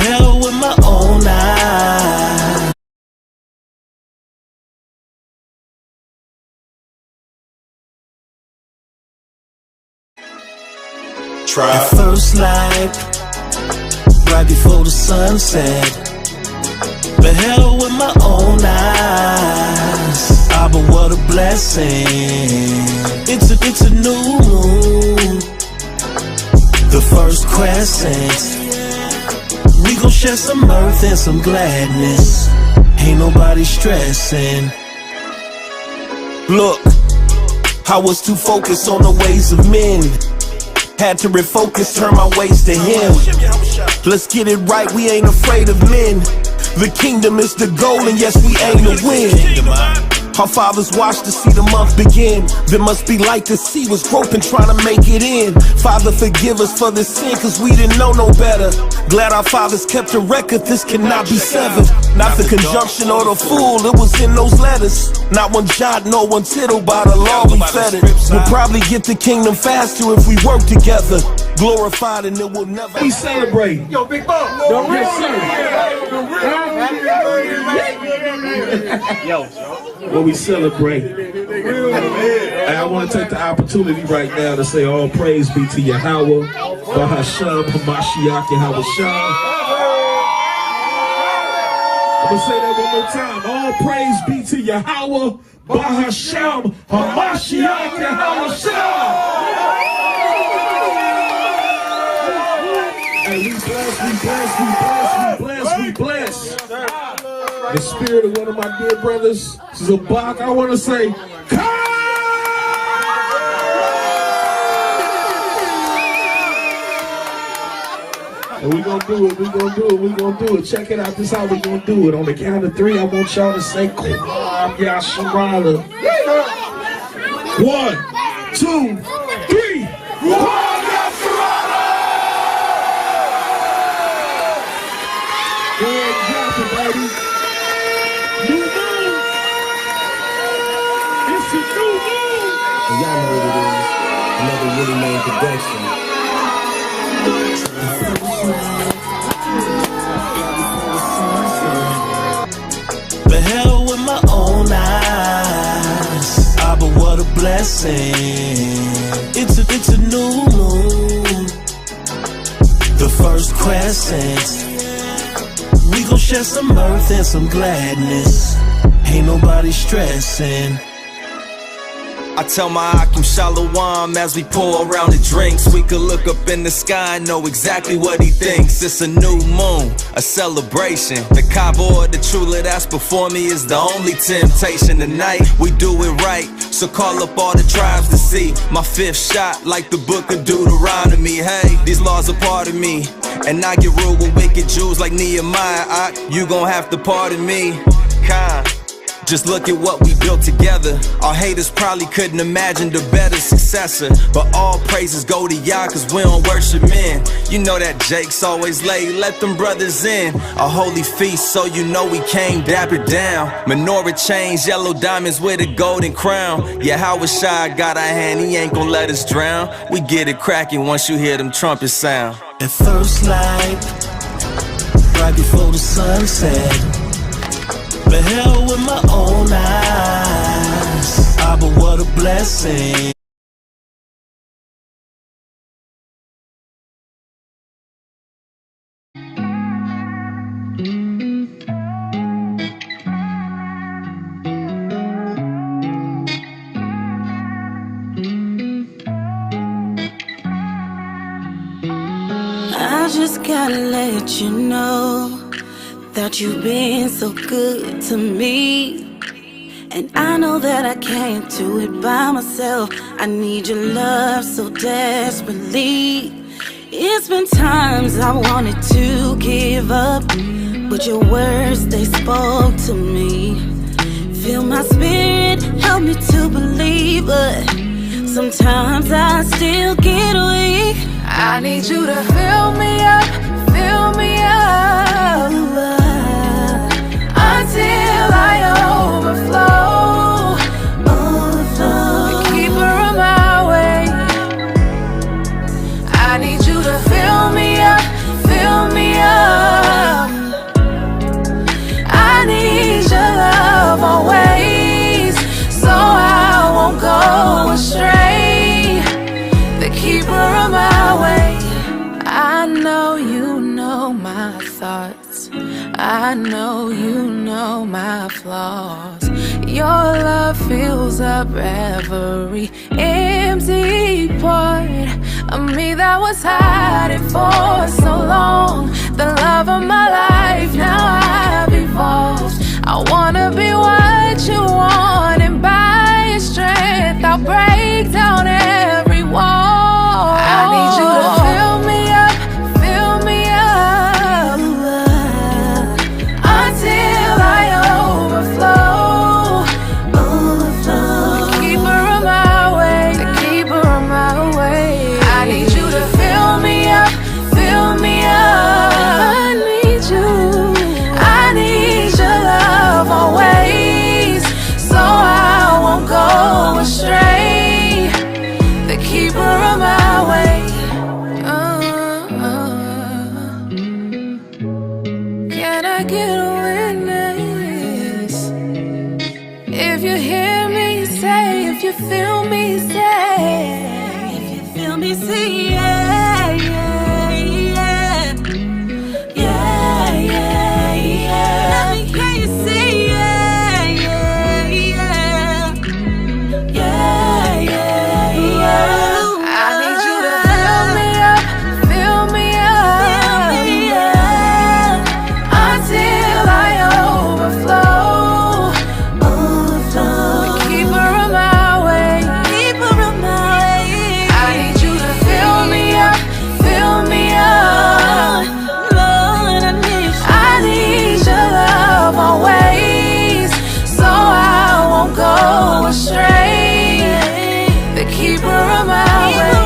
beheld with my own eyes. At first light, right before the sunset, beheld with my own eyes. Ah, but what a blessing. It's a new moon, the first crescent. We gon' share some mirth and some gladness. Ain't nobody stressing. Look, I was too focused on the ways of men. Had to refocus, turn my ways to him. Let's get it right, we ain't afraid of men. The kingdom is the goal, and yes, we aim to win. Our fathers watched to see the month begin. There must be light, the sea was groping, trying to make it in. Father, forgive us for this sin, cause we didn't know no better. Glad our fathers kept a record, this cannot be severed. Not the conjunction or the fool, it was in those letters. Not one jot, no one tittle, by the law we fed it. We'll probably get the kingdom faster if we work together. Glorified and it will never. We celebrate. Yo, Big Bo. Yo, what we celebrate. And I want to take the opportunity right now to say all praise be to Yahweh, Bahasham, Hamashiach, Yahweh Shah. I'm going to say that one more time. All praise be to Yahweh, Bahasham, Hamashiach, Yahweh Shah. Hey, we bless. The spirit of one of my dear brothers, Zabak, I want to say, and we gonna do it. Check it out, this is how we gonna do it. On the count of 3, I want y'all to say, Shalam Yasharahla. 1, 2, 3, Shalam Yasharahla! Go ahead and drop it, baby. New moon. It's a new moon. And y'all know what it is. Another Willie Main production. Beheld with my own eyes. Ah, but what a blessing. It's a new moon, the first crescent. We gon' share some mirth and some gladness. Ain't nobody stressing. I tell my Akim Shalom as we pour around the drinks. We could look up in the sky and know exactly what he thinks. It's a new moon, a celebration. The Kaaba or the Trula that's before me is the only temptation. Tonight we do it right, so call up all the tribes to see my 5th shot like the book of Deuteronomy. Hey, these laws are part of me, and I get ruled with wicked Jews like Nehemiah. You gon' have to pardon me. Just look at what we built together. Our haters probably couldn't imagine the better successor. But all praises go to Yah, cause we don't worship men. You know that Jake's always late, let them brothers in. A holy feast, so you know we came dapper down. Menorah chains, yellow diamonds with a golden crown. Yeah, Howard Shah got a hand, he ain't gon' let us drown. We get it cracking once you hear them trumpets sound. At first light, right before the sunset, beheld with my own eyes. Ah, but what a blessing. I just gotta let you know that you've been so good to me. And I know that I can't do it by myself. I need your love so desperately. It's been times I wanted to give up, but your words, they spoke to me. Fill my spirit, help me to believe, but sometimes I still get weak. I need you to fill me up, fill me up, until I overflow, the keeper of my way. I need you to fill me up, fill me up. I know you know my flaws. Your love fills up every empty part of me that was hiding for so long. The love of my life, now I've evolved. I wanna be what you want, and by your strength I'll break down every wall. I need you to fill me up, fill me up, until I overflow. The keeper of my way, the keeper of my way. I need you to fill me up, fill me up. I need you, I need your love always, so I won't go astray. The keeper of my way. Can I get a witness? If you hear me say, if you feel me say, if you feel me say, yeah, yeah, yeah, yeah, yeah, yeah. Let me hear you say, yeah, yeah, yeah, yeah, yeah, yeah. I need you to fill me up, fill me up, fill me up, until I overflow. The keeper of my way, keeper of my way. I need you to fill me up, fill me up. Lord, I need you. I need your love always, so I won't go astray. The keeper of my way.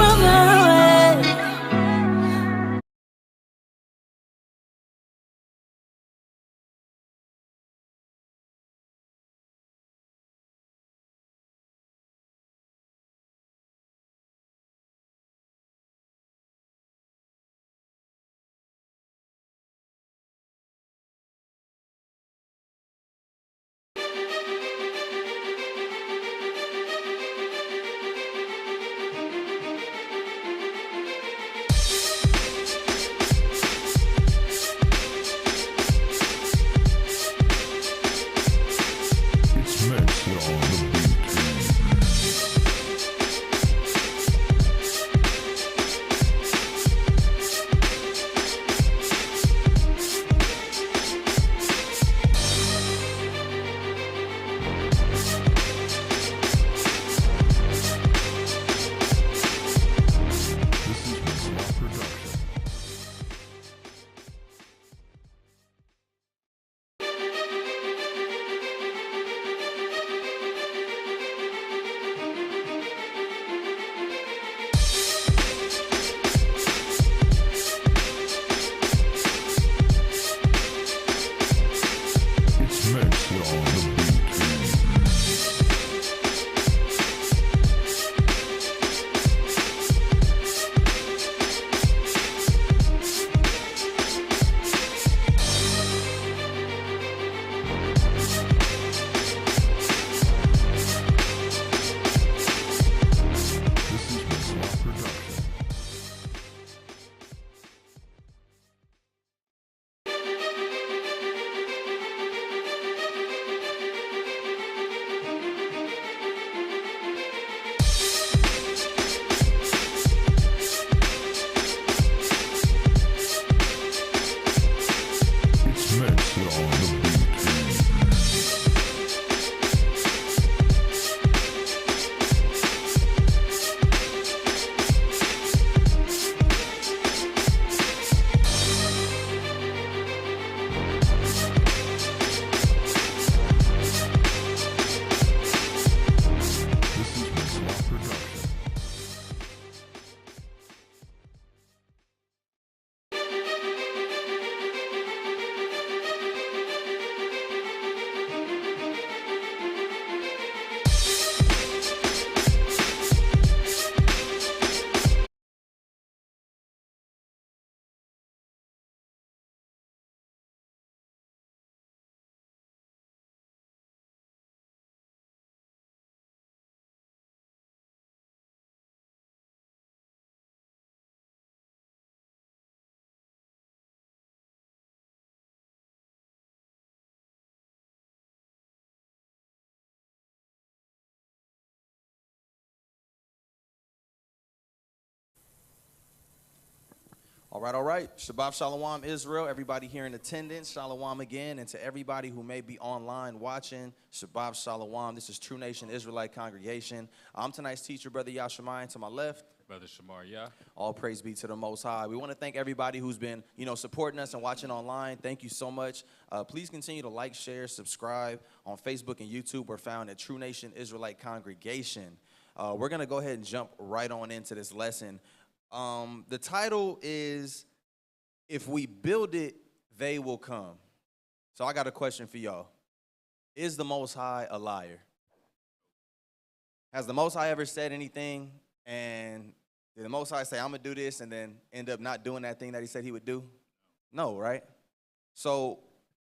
All right. Shabbat Shalom, Israel. Everybody here in attendance, Shalom again. And to everybody who may be online watching, Shabbat Shalom. This is True Nation Israelite Congregation. I'm tonight's teacher, Brother YASHAMI, and to my left, Brother Shamar, yeah. all praise be to the Most High. We want to thank everybody who's been, supporting us and watching online. Thank you so much. Please continue to like, share, subscribe on Facebook and YouTube. We're found at True Nation Israelite Congregation. We're going to go ahead and jump right on into this lesson. The title is, If We Build It, They Will Come. So I got a question for y'all. Is the Most High a liar? Has the Most High ever said anything, and did the Most High say, I'm going to do this, and then end up not doing that thing that he said he would do? No, right? So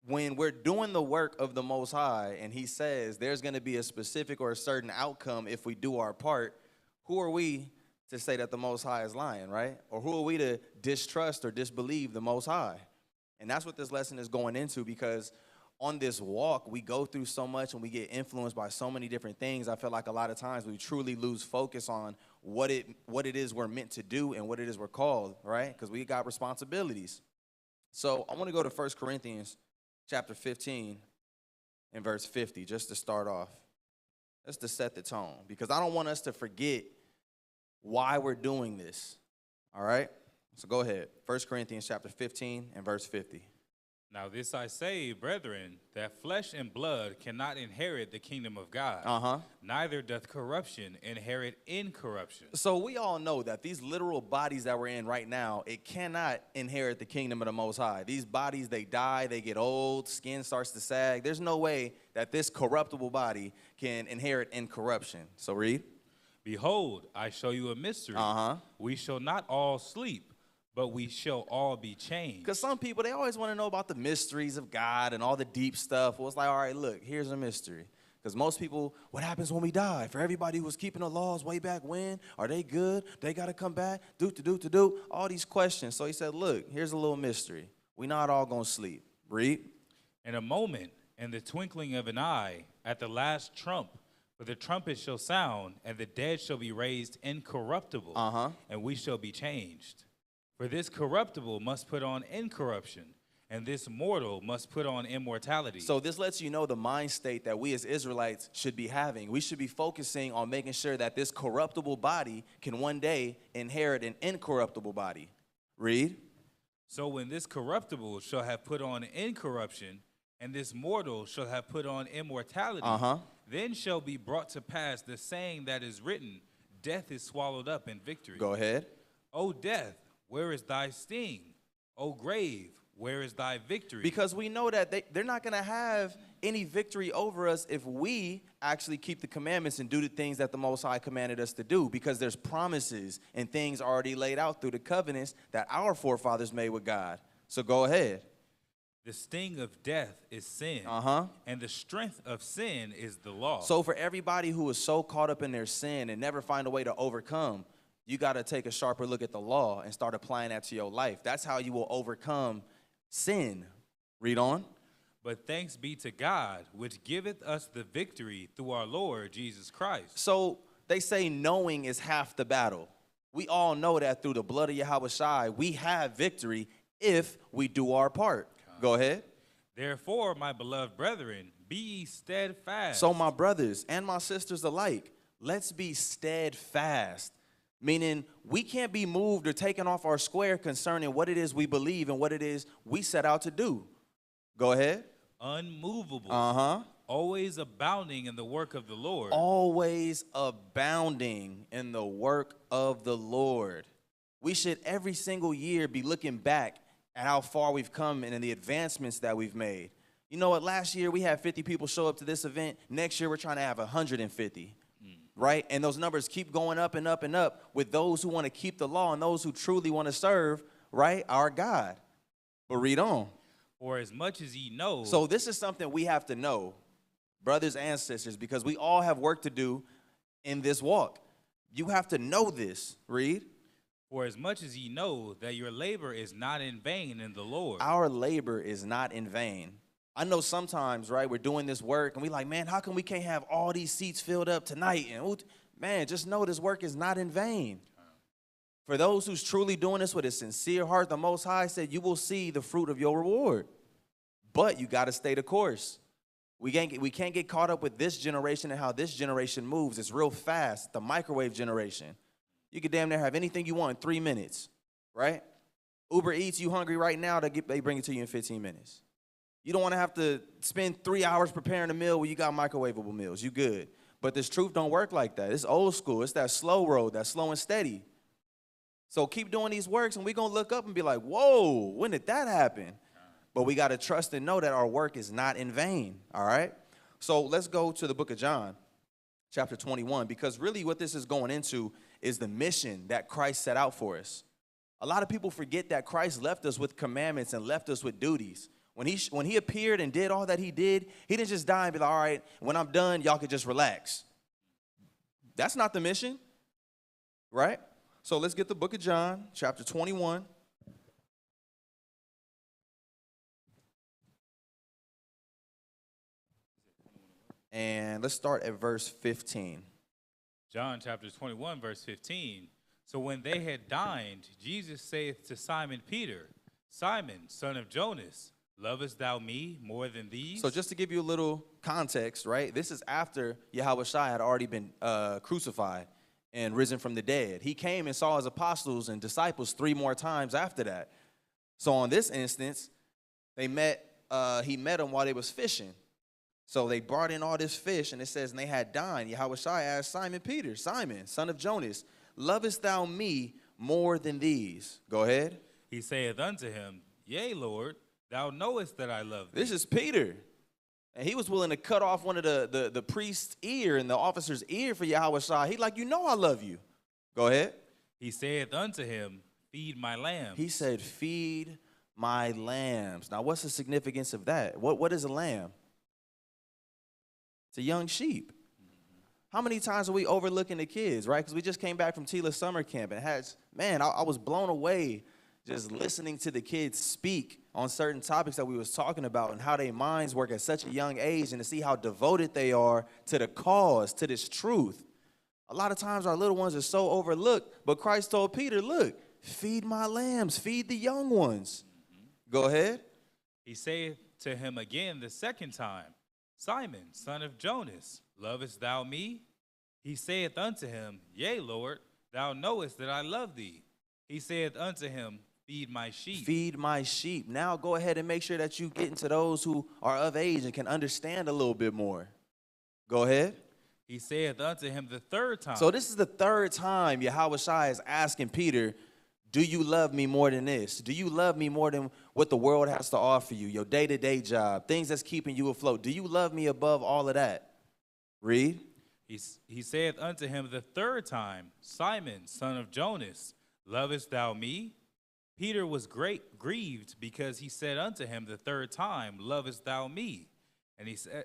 when we're doing the work of the Most High, and he says there's going to be a specific or a certain outcome if we do our part, who are we to say that the Most High is lying, right? Or who are we to distrust or disbelieve the Most High? And that's what this lesson is going into, because on this walk, we go through so much and we get influenced by so many different things. I feel like a lot of times we truly lose focus on what it is we're meant to do and what it is we're called, right? Because we got responsibilities. So I want to go to 1 Corinthians chapter 15 and verse 50, just to start off. That's to set the tone, because I don't want us to forget why we're doing this, all right? So go ahead. 1 Corinthians chapter 15 and verse 50. Now this I say, brethren, that flesh and blood cannot inherit the kingdom of God. Neither doth corruption inherit incorruption. So we all know that these literal bodies that we're in right now, it cannot inherit the kingdom of the Most High. These bodies, they die, they get old, skin starts to sag. There's no way that this corruptible body can inherit incorruption. So read. Behold, I show you a mystery. We shall not all sleep, but we shall all be changed. Because some people, they always want to know about the mysteries of God and all the deep stuff. Well, it's like, all right, look, here's a mystery. Because most people, what happens when we die? For everybody who was keeping the laws way back when, are they good? They got to come back? Do, all these questions. So he said, look, here's a little mystery. We not all going to sleep. Read. In a moment, in the twinkling of an eye, at the last trump, for the trumpet shall sound, and the dead shall be raised incorruptible, and we shall be changed. For this corruptible must put on incorruption, and this mortal must put on immortality. So this lets you know the mind state that we as Israelites should be having. We should be focusing on making sure that this corruptible body can one day inherit an incorruptible body. Read. So when this corruptible shall have put on incorruption, and this mortal shall have put on immortality, then shall be brought to pass the saying that is written, death is swallowed up in victory. Go ahead. O death, where is thy sting? O grave, where is thy victory? Because we know that they're not going to have any victory over us if we actually keep the commandments and do the things that the Most High commanded us to do, because there's promises and things already laid out through the covenants that our forefathers made with God. So go ahead. The sting of death is sin, and the strength of sin is the law. So for everybody who is so caught up in their sin and never find a way to overcome, you got to take a sharper look at the law and start applying that to your life. That's how you will overcome sin. Read on. But thanks be to God, which giveth us the victory through our Lord Jesus Christ. So they say knowing is half the battle. We all know that through the blood of Yahushua, we have victory if we do our part. Go ahead. Therefore, my beloved brethren, be ye steadfast. So my brothers and my sisters alike, let's be steadfast. Meaning we can't be moved or taken off our square concerning what it is we believe and what it is we set out to do. Go ahead. Unmovable. Always abounding in the work of the Lord. Always abounding in the work of the Lord. We should every single year be looking back at how far we've come and in the advancements that we've made. You know what? Last year we had 50 people show up to this event. Next year we're trying to have 150, right? And those numbers keep going up and up and up with those who want to keep the law and those who truly want to serve, right, our God. But read on. For as much as ye know. So this is something we have to know, brothers and sisters, because we all have work to do in this walk. You have to know this. Read. For as much as ye know that your labor is not in vain in the Lord. Our labor is not in vain. I know sometimes, right, we're doing this work and we like, man, how come we can't have all these seats filled up tonight? And man, just know this work is not in vain. For those who's truly doing this with a sincere heart, the Most High said, you will see the fruit of your reward. But you got to stay the course. We can't get caught up with this generation and how this generation moves. It's real fast, the microwave generation. You could damn near have anything you want in 3 minutes, right? Uber Eats, you hungry right now, they bring it to you in 15 minutes. You don't want to have to spend 3 hours preparing a meal when you got microwavable meals. You good. But this truth don't work like that. It's old school. It's that slow road, that slow and steady. So keep doing these works, and we're going to look up and be like, whoa, when did that happen? But we got to trust and know that our work is not in vain, all right? So let's go to the book of John, chapter 21, because really what this is going into is the mission that Christ set out for us. A lot of people forget that Christ left us with commandments and left us with duties. When he appeared and did all that he did, he didn't just die and be like, all right, when I'm done, y'all could just relax. That's not the mission, right? So let's get the book of John, chapter 21. And let's start at verse 15. John chapter 21, verse 15. So when they had dined, Jesus saith to Simon Peter, Simon, son of Jonas, lovest thou me more than these? So just to give you a little context, right? This is after Yahushua had already been crucified and risen from the dead. He came and saw his apostles and disciples 3 more times after that. So on this instance, he met them while they was fishing. So they brought in all this fish, and it says, and they had dined. Yahushua asked Simon Peter, Simon, son of Jonas, lovest thou me more than these? Go ahead. He saith unto him, Yea, Lord, thou knowest that I love thee. This is Peter. And he was willing to cut off one of the priest's ear and the officer's ear for Yahushua. He like, you know I love you. Go ahead. He saith unto him, Feed my lambs. He said, feed my lambs. Now, what's the significance of that? What is a lamb? It's a young sheep. How many times are we overlooking the kids, right? Because we just came back from Tila summer camp, and I was blown away just listening to the kids speak on certain topics that we was talking about and how their minds work at such a young age, and to see how devoted they are to the cause, to this truth. A lot of times our little ones are so overlooked, but Christ told Peter, look, feed my lambs, feed the young ones. Go ahead. He saith to him again the second time, Simon, son of Jonas, lovest thou me? He saith unto him, Yea, Lord, thou knowest that I love thee. He saith unto him, Feed my sheep. Feed my sheep. Now go ahead and make sure that you get into those who are of age and can understand a little bit more. Go ahead. He saith unto him the third time. So this is the third time Yahushua is asking Peter, do you love me more than this? Do you love me more than what the world has to offer you? Your day-to-day job, things that's keeping you afloat. Do you love me above all of that? Read. He saith unto him the third time, Simon, son of Jonas, lovest thou me? Peter was great grieved because he said unto him the third time, lovest thou me? And he said,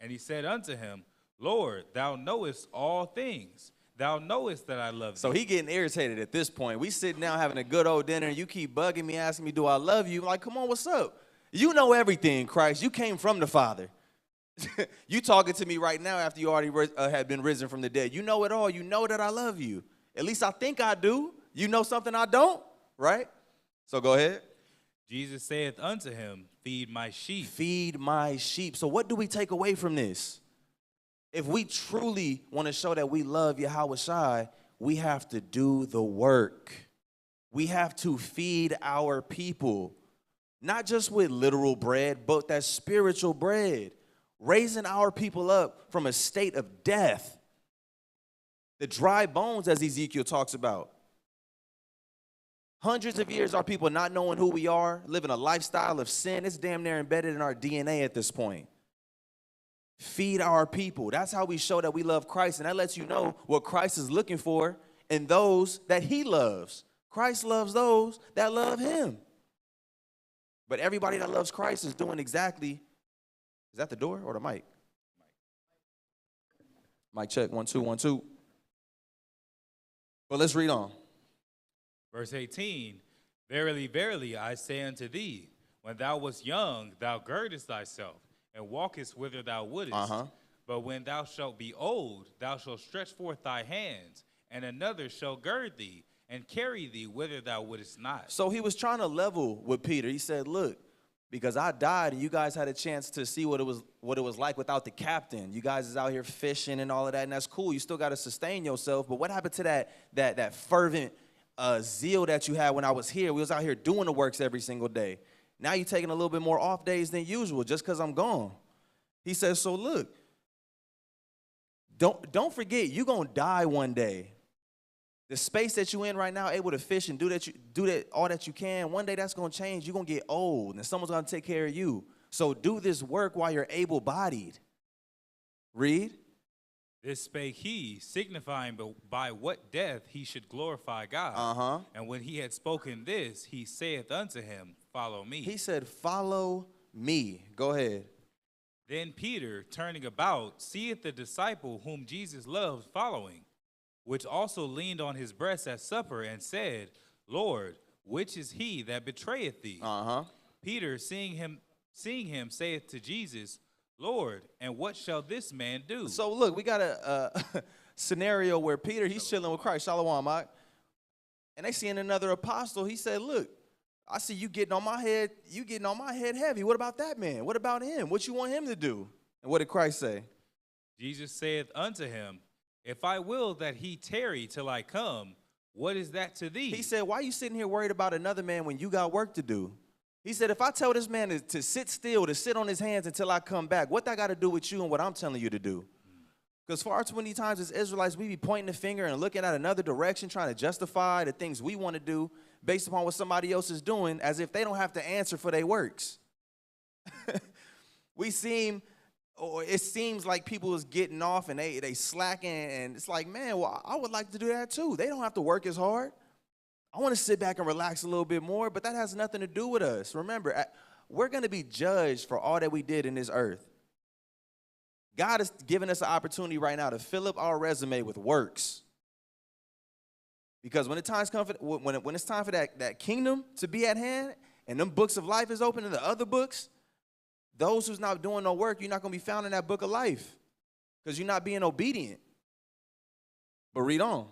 and he said unto him, Lord, thou knowest all things. Thou knowest that I love thee. So he getting irritated at this point. We sitting down having a good old dinner, and you keep bugging me, asking me, do I love you? I'm like, come on, what's up? You know everything, Christ. You came from the Father. You talking to me right now after you already had been risen from the dead. You know it all. You know that I love you. At least I think I do. You know something I don't, right? So go ahead. Jesus saith unto him, Feed my sheep. Feed my sheep. So what do we take away from this? If we truly want to show that we love Yahushua, we have to do the work. We have to feed our people, not just with literal bread, but that spiritual bread, raising our people up from a state of death. The dry bones, as Ezekiel talks about. Hundreds of years, our people not knowing who we are, living a lifestyle of sin. It's damn near embedded in our DNA at this point. Feed our people. That's how we show that we love Christ, and that lets you know what Christ is looking for in those that he loves. Christ loves those that love him. But everybody that loves Christ is doing exactly, is that the door or the mic? Mic check, 1 2 1 2. But let's read on. Verse 18, Verily, verily, I say unto thee, when thou wast young, thou girdest thyself, and walkest whither thou wouldest. But when thou shalt be old, thou shalt stretch forth thy hands, and another shall gird thee and carry thee whither thou wouldest not. So he was trying to level with Peter. He said, look, because I died and you guys had a chance to see what it was like without the captain. You guys is out here fishing and all of that, and that's cool. You still got to sustain yourself. But what happened to that fervent zeal that you had when I was here? We was out here doing the works every single day. Now you're taking a little bit more off days than usual just because I'm gone. He says, so look, don't forget, you're going to die one day. The space that you in right now, able to fish and do that all that you can, one day that's going to change. You're going to get old, and someone's going to take care of you. So do this work while you're able-bodied. Read. This spake he, signifying by what death he should glorify God. And when he had spoken this, he saith unto him, follow me. He said, follow me. Go ahead. Then Peter, turning about, seeth the disciple whom Jesus loved following, which also leaned on his breast at supper, and said, Lord, which is he that betrayeth thee? Peter, seeing him, saith to Jesus, Lord, and what shall this man do? So look, we got a scenario where Peter, he's chilling with Christ, Shalom, and they seeing another apostle. He said, look, I see you getting on my head. You getting on my head heavy. What about that man? What about him? What you want him to do? And what did Christ say? Jesus saith unto him, if I will that he tarry till I come, what is that to thee? He said, why are you sitting here worried about another man when you got work to do? He said, if I tell this man to sit still, to sit on his hands until I come back, what that got to do with you and what I'm telling you to do? Because far too many times as Israelites, we be pointing the finger and looking at another direction, trying to justify the things we want to do based upon what somebody else is doing, as if they don't have to answer for their works. It seems like people is getting off and they slacking, and it's like, man, well, I would like to do that too. They don't have to work as hard. I want to sit back and relax a little bit more, but that has nothing to do with us. Remember, we're going to be judged for all that we did in this earth. God is giving us an opportunity right now to fill up our resume with works. Because when it's time for that kingdom to be at hand, and them books of life is open and the other books, those who's not doing no work, you're not going to be found in that book of life because you're not being obedient. But read on.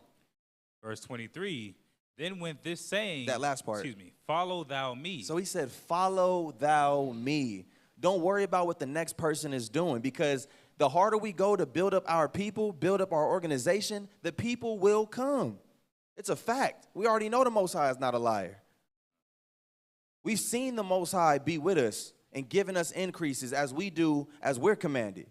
Verse 23, then went this saying, that last part, follow thou me. So he said, follow thou me. Don't worry about what the next person is doing, because the harder we go to build up our people, build up our organization, the people will come. It's a fact. We already know the Most High is not a liar. We've seen the Most High be with us and giving us increases as we do, as we're commanded,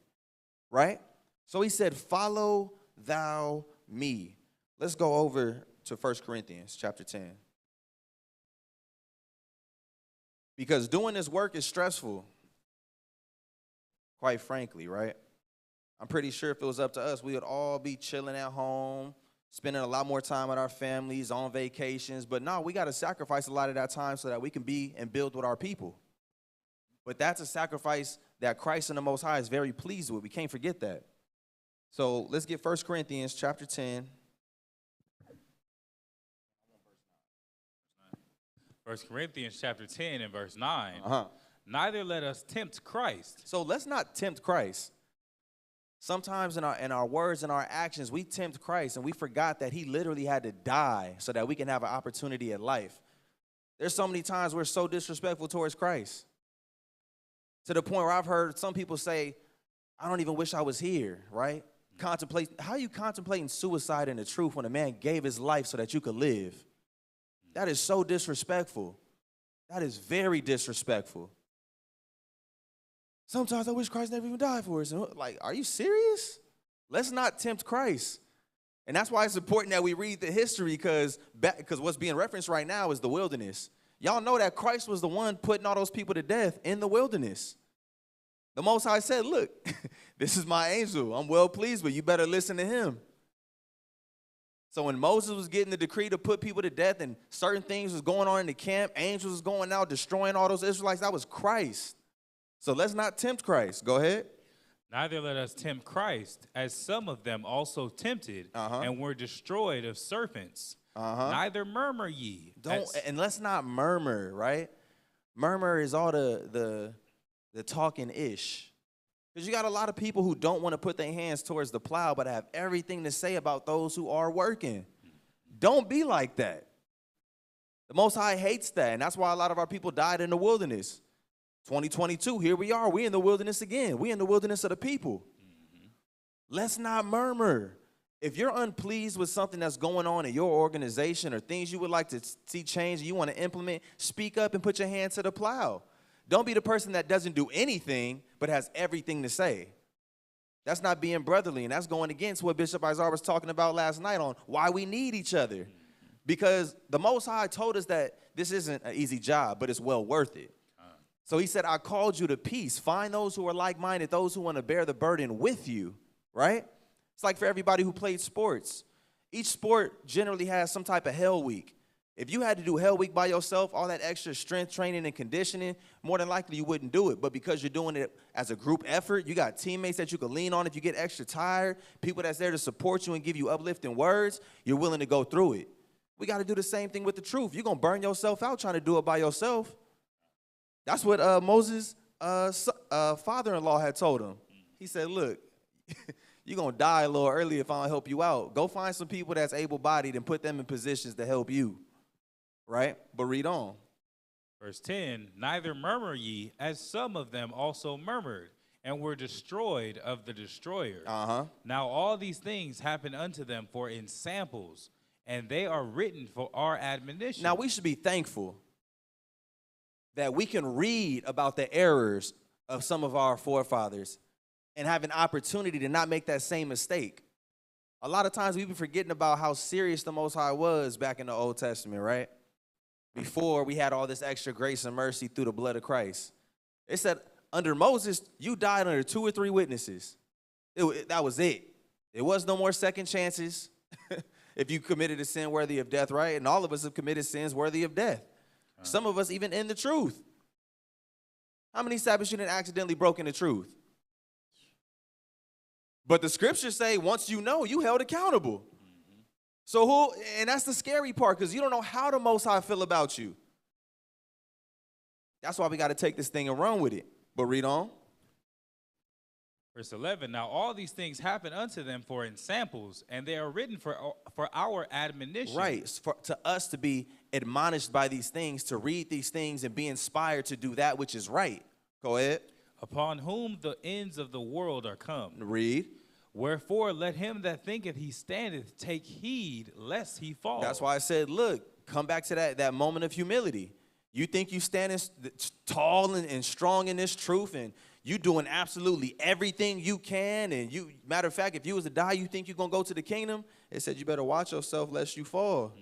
right? So he said, follow thou me. Let's go over to 1 Corinthians chapter 10. Because doing this work is stressful, quite frankly, right? I'm pretty sure if it was up to us, we would all be chilling at home, spending a lot more time with our families, on vacations. But no, we got to sacrifice a lot of that time so that we can be and build with our people. But that's a sacrifice that Christ and the Most High is very pleased with. We can't forget that. So let's get 1 Corinthians chapter 10. 1 Corinthians chapter 10 and verse 9. Neither let us tempt Christ. So let's not tempt Christ. Sometimes in our words and our actions, we tempt Christ, and we forgot that he literally had to die so that we can have an opportunity at life. There's so many times we're so disrespectful towards Christ, to the point where I've heard some people say, I don't even wish I was here, right? How are you contemplating suicide and the truth when a man gave his life so that you could live? That is so disrespectful. That is very disrespectful. Sometimes I wish Christ never even died for us. Like, are you serious? Let's not tempt Christ. And that's why it's important that we read the history, because what's being referenced right now is the wilderness. Y'all know that Christ was the one putting all those people to death in the wilderness. The Most High said, look, this is my angel. I'm well pleased with you. You better listen to him. So when Moses was getting the decree to put people to death and certain things was going on in the camp, angels was going out destroying all those Israelites, that was Christ. So let's not tempt Christ. Go ahead. Neither let us tempt Christ, as some of them also tempted and were destroyed of serpents. Neither murmur ye. And let's not murmur, right? Murmur is all the talking ish. Because you got a lot of people who don't want to put their hands towards the plow, but have everything to say about those who are working. Don't be like that. The Most High hates that, and that's why a lot of our people died in the wilderness. 2022, here we are. We in the wilderness again. We in the wilderness of the people. Let's not murmur. If you're unpleased with something that's going on in your organization or things you would like to see change and you want to implement, speak up and put your hand to the plow. Don't be the person that doesn't do anything but has everything to say. That's not being brotherly, and that's going against what Bishop Izar was talking about last night on why we need each other. Because the Most High told us that this isn't an easy job, but it's well worth it. So he said, I called you to peace. Find those who are like-minded, those who want to bear the burden with you, right? It's like for everybody who played sports. Each sport generally has some type of hell week. If you had to do hell week by yourself, all that extra strength training and conditioning, more than likely you wouldn't do it. But because you're doing it as a group effort, you got teammates that you can lean on if you get extra tired, people that's there to support you and give you uplifting words, you're willing to go through it. We got to do the same thing with the truth. You're going to burn yourself out trying to do it by yourself. That's what Moses' father-in-law had told him. He said, look, you're going to die a little early if I don't help you out. Go find some people that's able-bodied and put them in positions to help you. Right? But read on. Verse 10, neither murmur ye, as some of them also murmured, and were destroyed of the destroyer. Now all these things happen unto them for in samples, and they are written for our admonition. Now we should be thankful that we can read about the errors of some of our forefathers and have an opportunity to not make that same mistake. A lot of times we've been forgetting about how serious the Most High was back in the Old Testament, right? Before we had all this extra grace and mercy through the blood of Christ. It said, under Moses, you died under 2 or 3 witnesses. That was it. There was no more second chances if you committed a sin worthy of death, right? And all of us have committed sins worthy of death. Some of us even in the truth. How many Sabbaths you done accidentally broken the truth? But the scriptures say once you know, you held accountable. So and that's the scary part, because you don't know how the Most High feel about you. That's why we got to take this thing and run with it. But read on. Verse 11, now all these things happen unto them for in samples, and they are written for our admonition. Right, to us to be admonished by these things, to read these things and be inspired to do that which is right. Go ahead. Upon whom the ends of the world are come. Read. Wherefore let him that thinketh he standeth take heed lest he fall. That's why I said, look, come back to that moment of humility. You think you standing tall and strong in this truth, and you doing absolutely everything you can, and you, matter of fact, if you was to die, you think you're going to go to the kingdom? It said you better watch yourself lest you fall.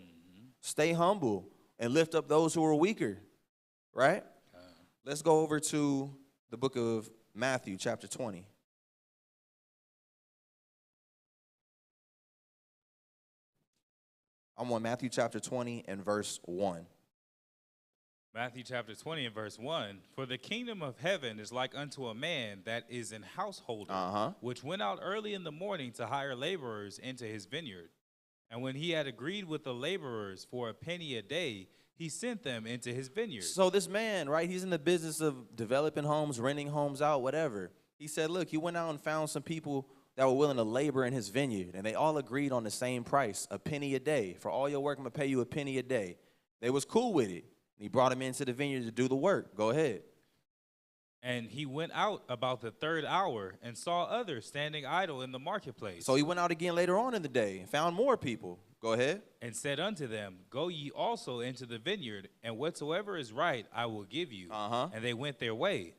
Stay humble and lift up those who are weaker, right? Let's go over to the book of Matthew, chapter 20. I'm on Matthew chapter 20 and verse 1. Matthew chapter 20 and verse 1. For the kingdom of heaven is like unto a man that is an householder, which went out early in the morning to hire laborers into his vineyard. And when he had agreed with the laborers for a penny a day, he sent them into his vineyard. So this man, right, he's in the business of developing homes, renting homes out, whatever. He said, look, he went out and found some people that were willing to labor in his vineyard, and they all agreed on the same price, a penny a day. For all your work, I'm going to pay you a penny a day. They was cool with it. And he brought him into the vineyard to do the work. Go ahead. And he went out about the 3rd hour and saw others standing idle in the marketplace. So he went out again later on in the day and found more people. Go ahead. And said unto them, go ye also into the vineyard, and whatsoever is right I will give you. And they went their way.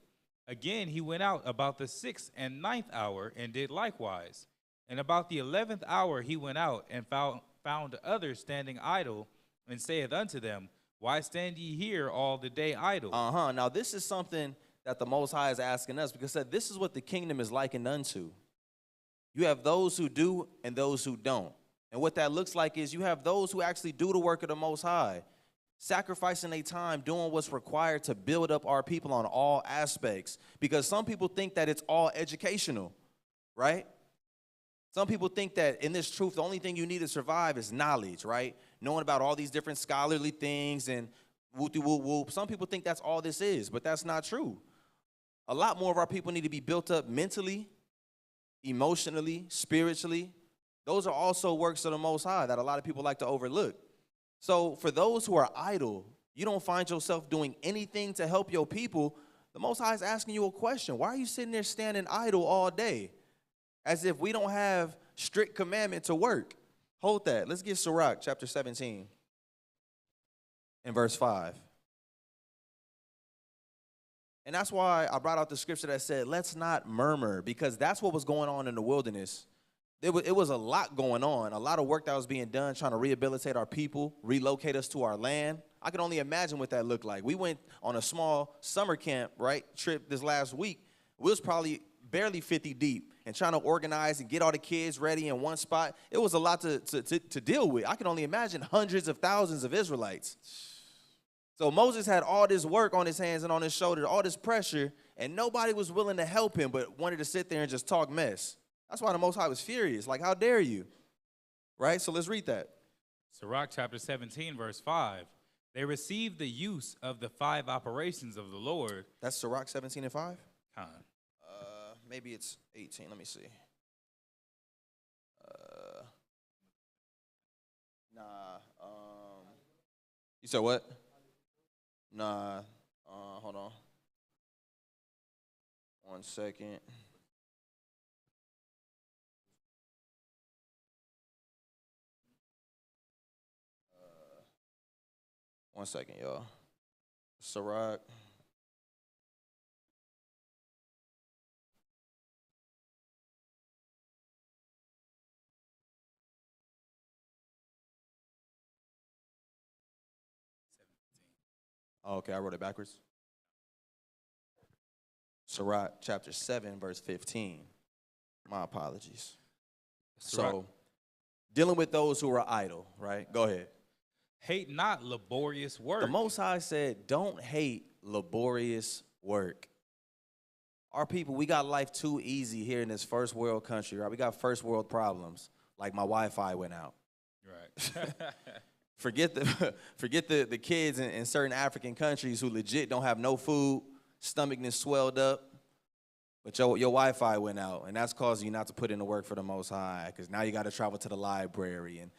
Again he went out about the 6th and 9th hour and did likewise. And about the 11th hour he went out and found others standing idle, and saith unto them, why stand ye here all the day idle? Now this is something that the Most High is asking us, because this is what the kingdom is likened unto. You have those who do and those who don't. And what that looks like is you have those who actually do the work of the Most High, sacrificing their time, doing what's required to build up our people on all aspects. Because some people think that it's all educational, right? Some people think that in this truth, the only thing you need to survive is knowledge, right? Knowing about all these different scholarly things and whoop-de-whoop-whoop. Some people think that's all this is, but that's not true. A lot more of our people need to be built up mentally, emotionally, spiritually. Those are also works of the Most High that a lot of people like to overlook. So for those who are idle, you don't find yourself doing anything to help your people, the Most High is asking you a question. Why are you sitting there standing idle all day? As if we don't have strict commandment to work. Hold that. Let's get Sirach chapter 17 and verse 5. And that's why I brought out the scripture that said, let's not murmur, because that's what was going on in the wilderness. It was a lot going on, a lot of work that was being done trying to rehabilitate our people, relocate us to our land. I can only imagine what that looked like. We went on a small summer camp, right, trip this last week. We was probably barely 50 deep and trying to organize and get all the kids ready in one spot. It was a lot to deal with. I can only imagine hundreds of thousands of Israelites. So Moses had all this work on his hands and on his shoulders, all this pressure, and nobody was willing to help him but wanted to sit there and just talk mess. That's why the Most High was furious. Like, how dare you? Right? So let's read that. Sirach chapter 17, verse 5. They received the use of the 5 operations of the Lord. That's Sirach 17 and 5? Maybe it's 18. Let me see. You said what? Hold on. 1 second. One second, y'all. Sirach. Oh, okay, I wrote it backwards. Sirach chapter 7, verse 15. My apologies. So, dealing with those who are idle, right? Go ahead. Hate not laborious work. The Most High said, don't hate laborious work. Our people, we got life too easy here in this first world country, right? We got first world problems, like my Wi-Fi went out. Right. Forget the kids in certain African countries who legit don't have no food, stomach is swelled up, but your Wi-Fi went out, and that's causing you not to put in the work for the Most High, because now you got to travel to the library and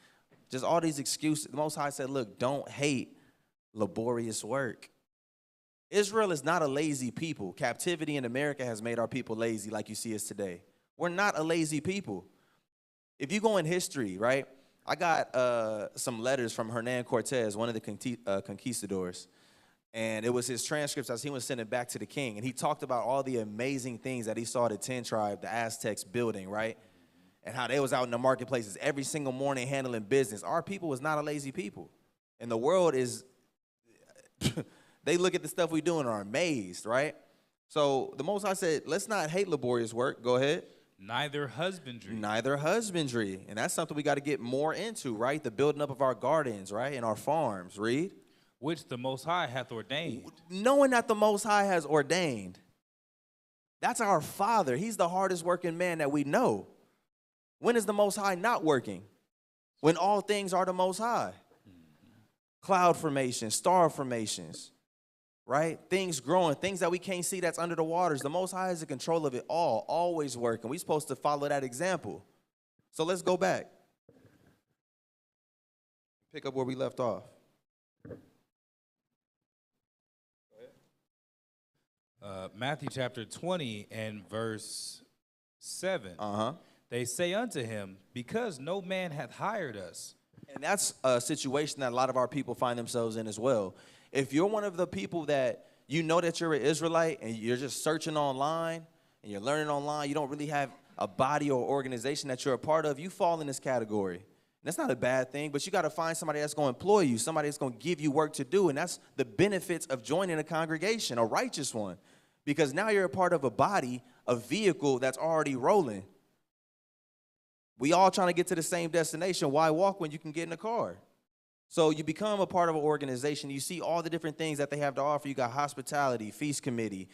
just all these excuses. The Most High said, look, don't hate laborious work. Israel is not a lazy people. Captivity in America has made our people lazy like you see us today. We're not a lazy people. If you go in history, right, I got some letters from Hernan Cortez, one of the conquistadors, and it was his transcripts as he was sending back to the king, and he talked about all the amazing things that he saw the 10 tribe, the Aztecs building, right? And how they was out in the marketplaces every single morning handling business. Our people was not a lazy people. And the world is, they look at the stuff we do and are amazed, right? So the Most High said, let's not hate laborious work. Go ahead. Neither husbandry. Neither husbandry. And that's something we got to get more into, right? The building up of our gardens, right? And our farms. Read. Which the Most High hath ordained. Knowing that the Most High has ordained. That's our Father. He's the hardest working man that we know. When is the Most High not working? When all things are the Most High. Cloud formations, star formations, right? Things growing, things that we can't see that's under the waters. The Most High is in control of it all, always working. We're supposed to follow that example. So let's go back. Pick up where we left off. Matthew chapter 20 and verse 7. Uh-huh. They say unto him, because no man hath hired us. And that's a situation that a lot of our people find themselves in as well. If you're one of the people that you know that you're an Israelite and you're just searching online and you're learning online, you don't really have a body or organization that you're a part of, you fall in this category. And that's not a bad thing, but you got to find somebody that's going to employ you, somebody that's going to give you work to do, and that's the benefits of joining a congregation, a righteous one, because now you're a part of a body, a vehicle that's already rolling. We all trying to get to the same destination. Why walk when you can get in a car? So you become a part of an organization. You see all the different things that they have to offer. You got hospitality, feast committee,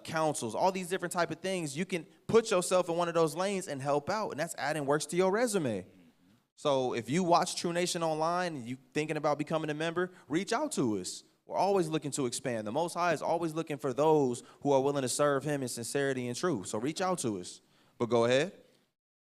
councils, all these different type of things. You can put yourself in one of those lanes and help out, and that's adding works to your resume. So if you watch True Nation online and you thinking about becoming a member, reach out to us. We're always looking to expand. The Most High is always looking for those who are willing to serve him in sincerity and truth. So reach out to us. But go ahead.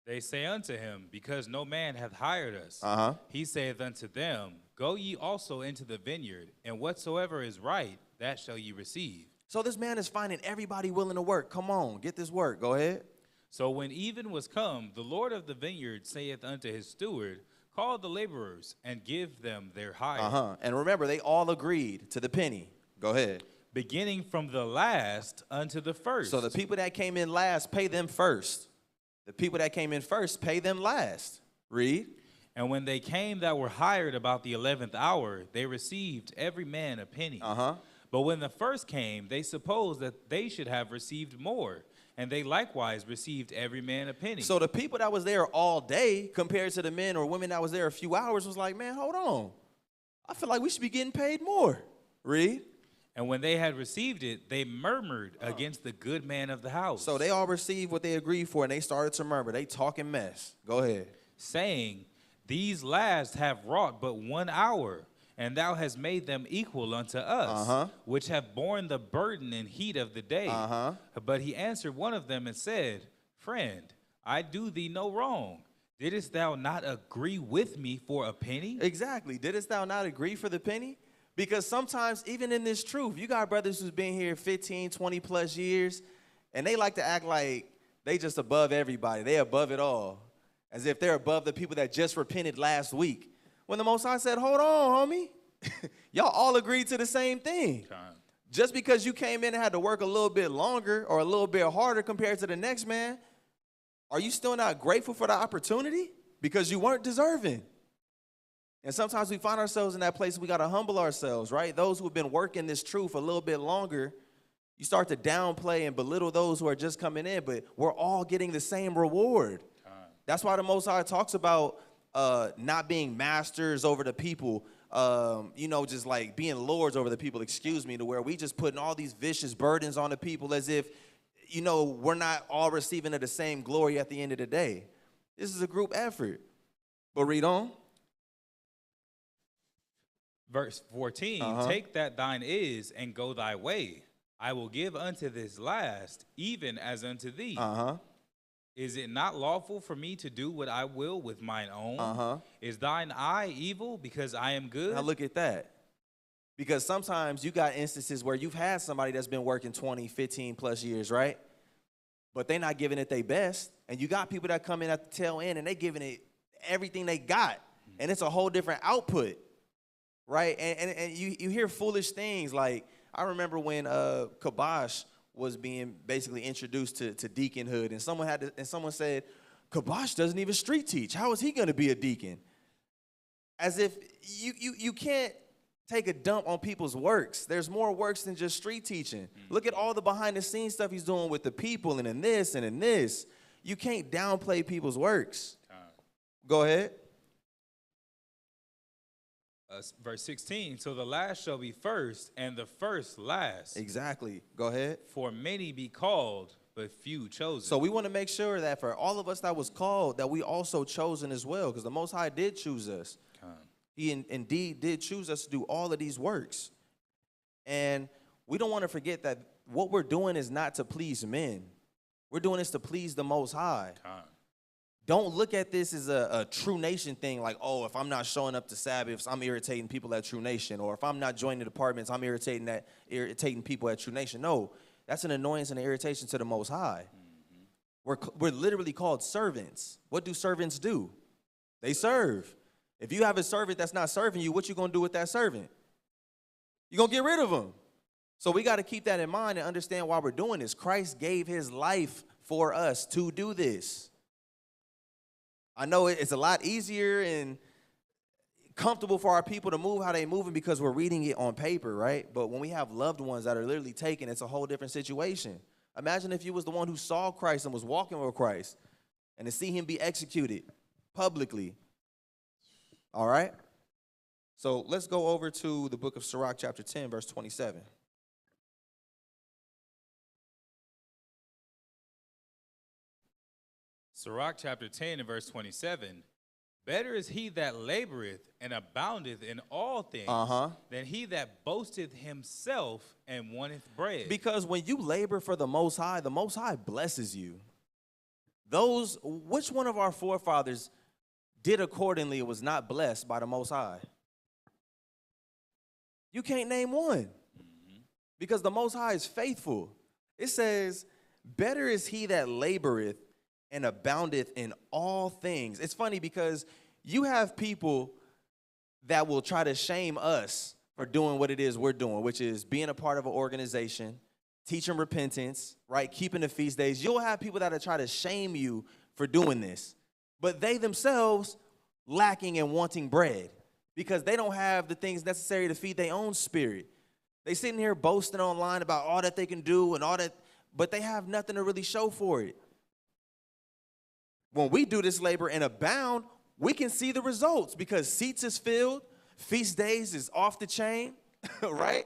They say unto him, because no man hath hired us. He saith unto them, go ye also into the vineyard, and whatsoever is right, that shall ye receive. So this man is finding everybody willing to work. Come on, get this work. Go ahead. So when even was come, the Lord of the vineyard saith unto his steward, call the laborers, and give them their hire. And remember, they all agreed to the penny. Go ahead. Beginning from the last unto the first. So the people that came in last, pay them first. The people that came in first, pay them last. Read. And when they came that were hired about the 11th hour, they received every man a penny. But when the first came, they supposed that they should have received more. And they likewise received every man a penny. So the people that was there all day compared to the men or women that was there a few hours was like, man, hold on. I feel like we should be getting paid more. Read. And when they had received it, they murmured against the good man of the house. So they all received what they agreed for, and they started to murmur. They talking mess. Go ahead. Saying, these last have wrought but 1 hour, and thou hast made them equal unto us, which have borne the burden and heat of the day. But he answered one of them and said, friend, I do thee no wrong. Didst thou not agree with me for a penny? Exactly. Didst thou not agree for the penny? Because sometimes, even in this truth, you got brothers who's been here 15, 20 plus years, and they like to act like they just above everybody. They above it all, as if they're above the people that just repented last week. When the Most High said, hold on, homie. Y'all all agreed to the same thing. Just because you came in and had to work a little bit longer or a little bit harder compared to the next man, are you still not grateful for the opportunity? Because you weren't deserving. And sometimes we find ourselves in that place we got to humble ourselves, right? Those who have been working this truth a little bit longer, you start to downplay and belittle those who are just coming in, but we're all getting the same reward. That's why the Most High talks about not being masters over the people, just like being lords over the people, to where we just putting all these vicious burdens on the people as if, we're not all receiving the same glory at the end of the day. This is a group effort. But read on. Verse 14, take that thine is and go thy way. I will give unto this last, even as unto thee. Is it not lawful for me to do what I will with mine own? Is thine eye evil because I am good? Now look at that. Because sometimes you got instances where you've had somebody that's been working 20, 15 plus years, right? But they're not giving it their best. And you got people that come in at the tail end and they giving it everything they got. And it's a whole different output, right? And you hear foolish things like, I remember when Kabosh was being basically introduced to deaconhood, and someone said, Kabosh doesn't even street teach. How is he going to be a deacon? As if you can't take a dump on people's works. There's more works than just street teaching. Look at all the behind the scenes stuff he's doing with the people and in this and in this. You can't downplay people's works. Go ahead. Verse 16, so the last shall be first, and the first last. Exactly. Go ahead. For many be called, but few chosen. So we want to make sure that for all of us that was called, that we also chosen as well, because the Most High did choose us. He indeed did choose us to do all of these works. And we don't want to forget that what we're doing is not to please men. We're doing this to please the Most High. Don't look at this as a True Nation thing, like, oh, if I'm not showing up to Sabbaths, I'm irritating people at True Nation. Or if I'm not joining the departments, I'm irritating people at True Nation. No, that's an annoyance and an irritation to the Most High. We're literally called servants. What do servants do? They serve. If you have a servant that's not serving you, what you going to do with that servant? You're going to get rid of him. So we got to keep that in mind and understand why we're doing this. Christ gave his life for us to do this. I know it's a lot easier and comfortable for our people to move how they moving because we're reading it on paper, right? But when we have loved ones that are literally taken, it's a whole different situation. Imagine if you was the one who saw Christ and was walking with Christ and to see him be executed publicly. All right? So let's go over to the book of Sirach, chapter 10, verse 27. Sirach chapter 10 and verse 27. Better is he that laboreth and aboundeth in all things than he that boasteth himself and wanteth bread. Because when you labor for the Most High blesses you. Which one of our forefathers did accordingly and was not blessed by the Most High? You can't name one. Because the Most High is faithful. It says, better is he that laboreth and aboundeth in all things. It's funny because you have people that will try to shame us for doing what it is we're doing, which is being a part of an organization, teaching repentance, right? Keeping the feast days. You'll have people that will try to shame you for doing this, but they themselves lacking and wanting bread because they don't have the things necessary to feed their own spirit. They sitting here boasting online about all that they can do and all that, but they have nothing to really show for it. When we do this labor and abound, we can see the results because seats is filled, feast days is off the chain, right?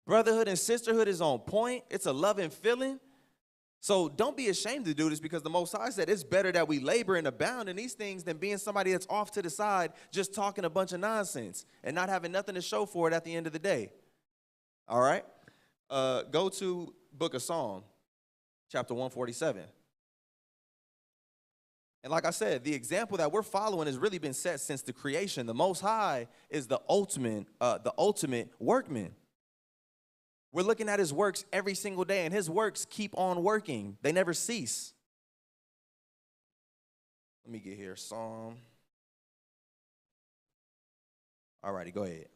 Brotherhood and sisterhood is on point. It's a loving feeling. So don't be ashamed to do this because the Most High said it's better that we labor and abound in these things than being somebody that's off to the side just talking a bunch of nonsense and not having nothing to show for it at the end of the day. All right? Go to book of Psalm, chapter 147. And like I said, the example that we're following has really been set since the creation. The Most High is the ultimate workman. We're looking at his works every single day, and his works keep on working. They never cease. Let me get here. Psalm. All righty, go ahead.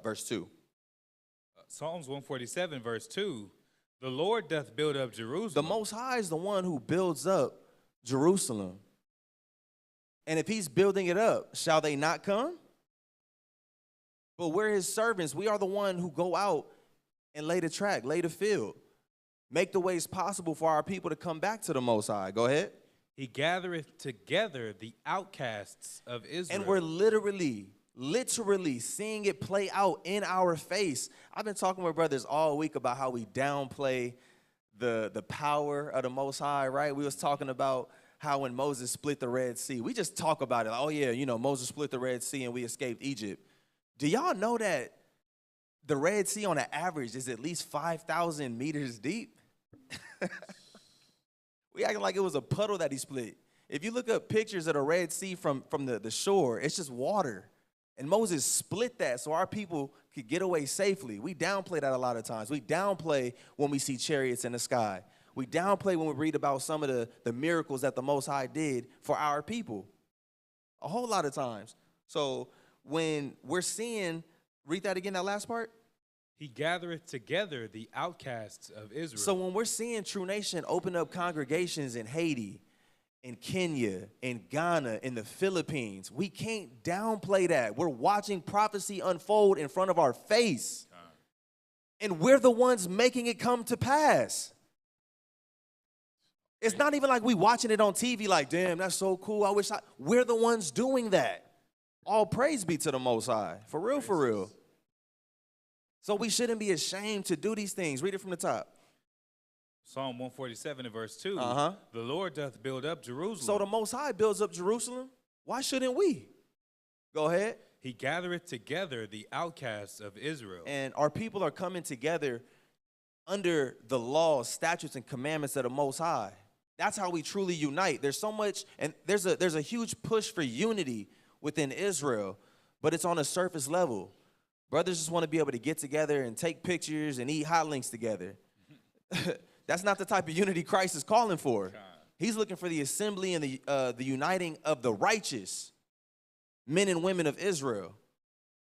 Verse 2. Psalms 147, verse 2. The Lord doth build up Jerusalem. The Most High is the one who builds up Jerusalem. And if he's building it up, shall they not come? But we're his servants. We are the one who go out and lay the track, lay the field, make the ways possible for our people to come back to the Most High. Go ahead. He gathereth together the outcasts of Israel. And we're literally seeing it play out in our face. I've been talking with brothers all week about how we downplay the power of the Most High, right? We was talking about how when Moses split the Red Sea, we just talk about it. Like, oh, yeah, you know, Moses split the Red Sea and we escaped Egypt. Do y'all know that the Red Sea on an average is at least 5,000 meters deep? We acting like it was a puddle that he split. If you look up pictures of the Red Sea from the shore, it's just water. And Moses split that so our people could get away safely. We downplay that a lot of times. We downplay when we see chariots in the sky. We downplay when we read about some of the miracles that the Most High did for our people. A whole lot of times. So when we're seeing, read that again, that last part. He gathereth together the outcasts of Israel. So when we're seeing True Nation open up congregations in Haiti, in Kenya, in Ghana, in the Philippines, we can't downplay that. We're watching prophecy unfold in front of our face. And we're the ones making it come to pass. It's not even like we watching it on TV like, damn, that's so cool. We're the ones doing that. All praise be to the Most High. For real, for real. So we shouldn't be ashamed to do these things. Read it from the top. Psalm 147 and verse 2. The Lord doth build up Jerusalem. So the Most High builds up Jerusalem. Why shouldn't we? Go ahead. He gathereth together the outcasts of Israel. And our people are coming together under the laws, statutes, and commandments of the Most High. That's how we truly unite. There's so much, and there's a huge push for unity within Israel, but it's on a surface level. Brothers just want to be able to get together and take pictures and eat hot links together. That's not the type of unity Christ is calling for. He's looking for the assembly and the uniting of the righteous men and women of Israel.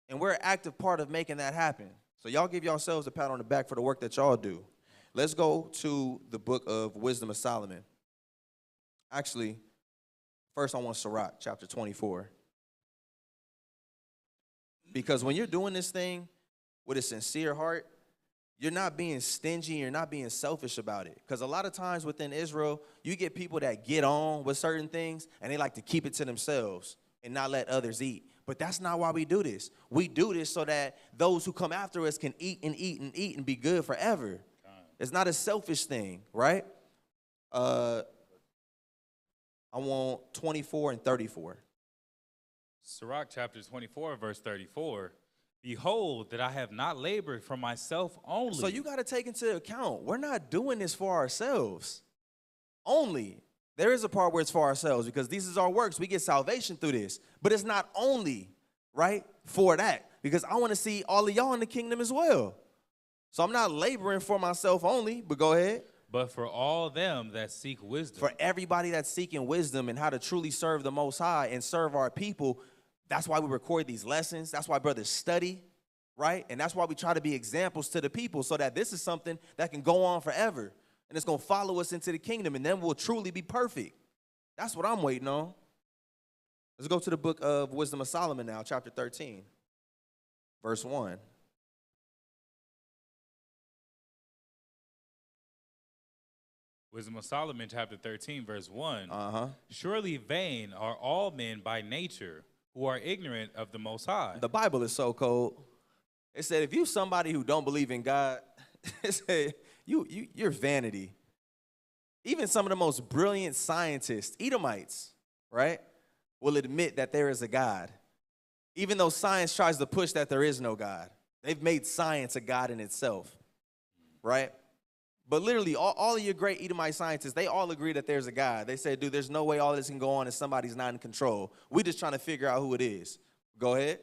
And we're an active part of making that happen. So y'all give yourselves a pat on the back for the work that y'all do. Let's go to the book of Wisdom of Solomon. Actually, first I want Sirach, chapter 24. Because when you're doing this thing with a sincere heart, you're not being stingy, you're not being selfish about it. Because a lot of times within Israel, you get people that get on with certain things, and they like to keep it to themselves and not let others eat. But that's not why we do this. We do this so that those who come after us can eat and eat and eat and be good forever. It's not a selfish thing, right? I'm I want 24 and 34. Sirach chapter 24, verse 34. Behold, that I have not labored for myself only. So you got to take into account, we're not doing this for ourselves only. There is a part where it's for ourselves because these is our works. We get salvation through this. But it's not only, right, for that. Because I want to see all of y'all in the kingdom as well. So I'm not laboring for myself only, but go ahead. But for all them that seek wisdom. For everybody that's seeking wisdom and how to truly serve the Most High and serve our people, that's why we record these lessons. That's why brothers study, right? And that's why we try to be examples to the people so that this is something that can go on forever. And it's going to follow us into the kingdom, and then we'll truly be perfect. That's what I'm waiting on. Let's go to the book of Wisdom of Solomon now, chapter 13, verse 1. Wisdom of Solomon, chapter 13, verse 1. Surely vain are all men by nature who are ignorant of the Most High. The Bible is so cold. It said if you somebody who don't believe in God, it said you're vanity. Even some of the most brilliant scientists, Edomites, right, will admit that there is a God. Even though science tries to push that there is no God. They've made science a God in itself, right? But literally, all of your great Edomite scientists, they all agree that there's a God. They said, dude, there's no way all this can go on if somebody's not in control. We're just trying to figure out who it is. Go ahead.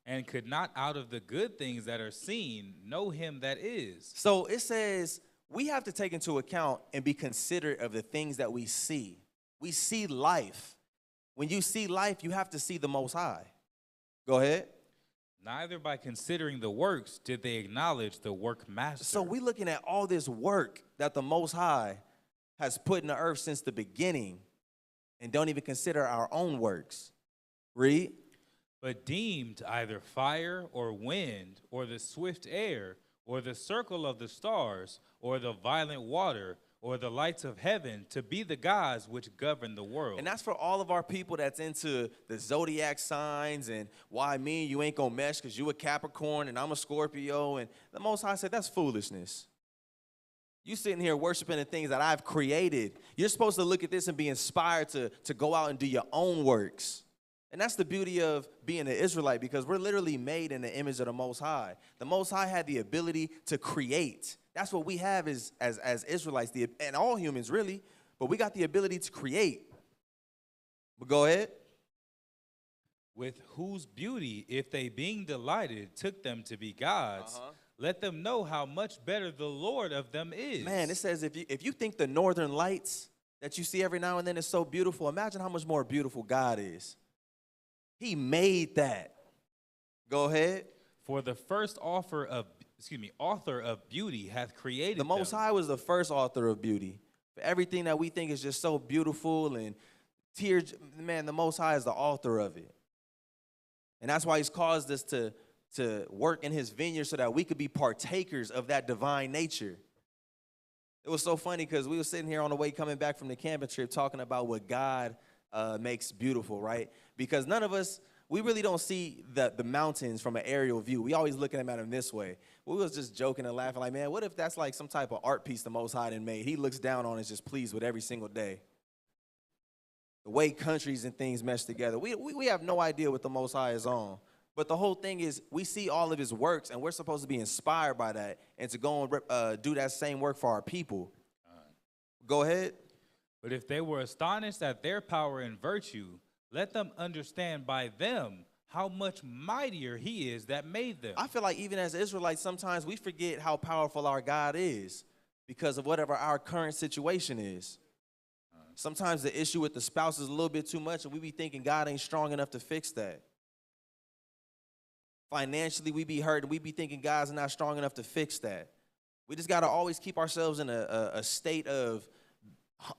And could not out of the good things that are seen know him that is. So it says we have to take into account and be considerate of the things that we see. We see life. When you see life, you have to see the Most High. Go ahead. Neither by considering the works did they acknowledge the work master. So we're looking at all this work that the Most High has put in the earth since the beginning and don't even consider our own works. Read. But deemed either fire or wind or the swift air or the circle of the stars or the violent water or the lights of heaven to be the gods which govern the world. And that's for all of our people that's into the zodiac signs and why me and you ain't gonna mesh because you a Capricorn and I'm a Scorpio. And the Most High said that's foolishness. You sitting here worshiping the things that I've created. You're supposed to look at this and be inspired to go out and do your own works. And that's the beauty of being an Israelite because we're literally made in the image of the Most High. The Most High had the ability to create. That's what we have as Israelites, and all humans really, but we got the ability to create. But go ahead. With whose beauty, if they being delighted, took them to be gods, let them know how much better the Lord of them is. Man, it says if you think the northern lights that you see every now and then is so beautiful, imagine how much more beautiful God is. He made that. Go ahead. For the first author of beauty hath created the Most High was the first author of beauty. For everything that we think is just so beautiful and tears, man, the Most High is the author of it. And that's why he's caused us to work in his vineyard so that we could be partakers of that divine nature. It was so funny because we were sitting here on the way coming back from the camping trip talking about what God makes beautiful, right? Because none of us, we really don't see the mountains from an aerial view. We always looking at them this way. We was just joking and laughing like, man, what if that's like some type of art piece the Most High done made? He looks down on us just pleased with every single day. The way countries and things mesh together. We have no idea what the Most High is on. But the whole thing is we see all of his works, and we're supposed to be inspired by that and to go and do that same work for our people. Go ahead. But if they were astonished at their power and virtue, let them understand by them how much mightier he is that made them. I feel like even as Israelites, sometimes we forget how powerful our God is because of whatever our current situation is. Sometimes the issue with the spouse is a little bit too much, and we be thinking God ain't strong enough to fix that. Financially, we be hurt, and we be thinking God's not strong enough to fix that. We just got to always keep ourselves in a state of,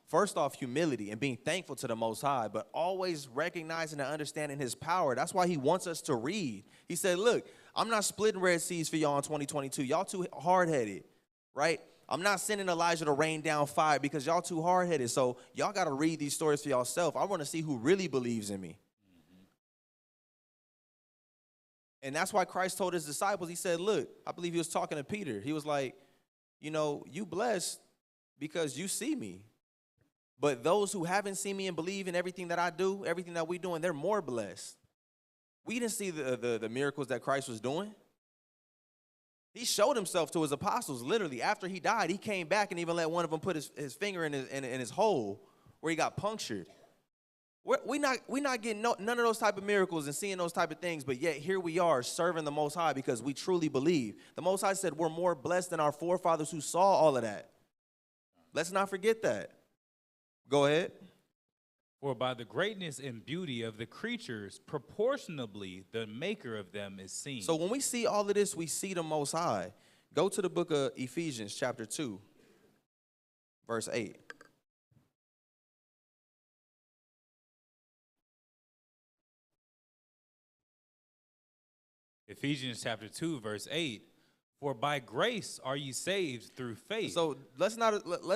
first off, humility and being thankful to the Most High, but always recognizing and understanding his power. That's why he wants us to read. He said, look, I'm not splitting Red Seas for y'all in 2022. Y'all too hard-headed, right? I'm not sending Elijah to rain down fire because y'all too hard-headed. So y'all got to read these stories for yourself. I want to see who really believes in me. And that's why Christ told his disciples, he said, look, I believe he was talking to Peter. He was like, you know, you blessed because you see me. But those who haven't seen me and believe in everything that I do, everything that we doing, they're more blessed. We didn't see the miracles that Christ was doing. He showed himself to his apostles literally. After he died, he came back and even let one of them put his finger in his hole where he got punctured. We're not getting none of those type of miracles and seeing those type of things, but yet here we are serving the Most High because we truly believe. The Most High said we're more blessed than our forefathers who saw all of that. Let's not forget that. Go ahead. For by the greatness and beauty of the creatures, proportionably the maker of them is seen. So when we see all of this, we see the Most High. Go to the book of Ephesians chapter 2, verse 8. Ephesians chapter 2, verse 8. For by grace are ye saved through faith. So let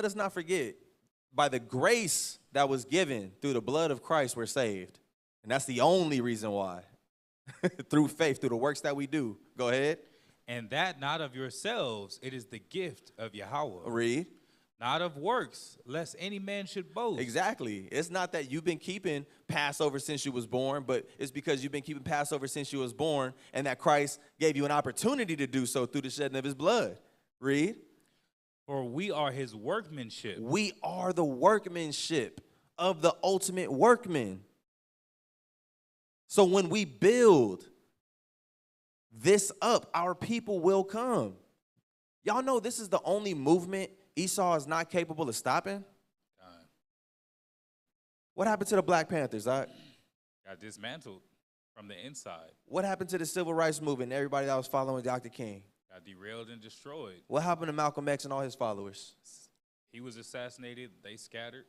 us not forget, by the grace that was given through the blood of Christ, we're saved. And that's the only reason why. Through faith, through the works that we do. Go ahead. And that not of yourselves, it is the gift of Yahweh. Read. Not of works, lest any man should boast. Exactly. It's not that you've been keeping Passover since you was born, but it's because you've been keeping Passover since you was born, and that Christ gave you an opportunity to do so through the shedding of his blood. Read. For we are his workmanship. We are the workmanship of the ultimate workman. So when we build this up, our people will come. Y'all know this is the only movement Esau is not capable of stopping. What happened to the Black Panthers? Got dismantled from the inside. What happened to the Civil Rights Movement and everybody that was following Dr. King? Got derailed and destroyed. What happened to Malcolm X and all his followers? He was assassinated. They scattered.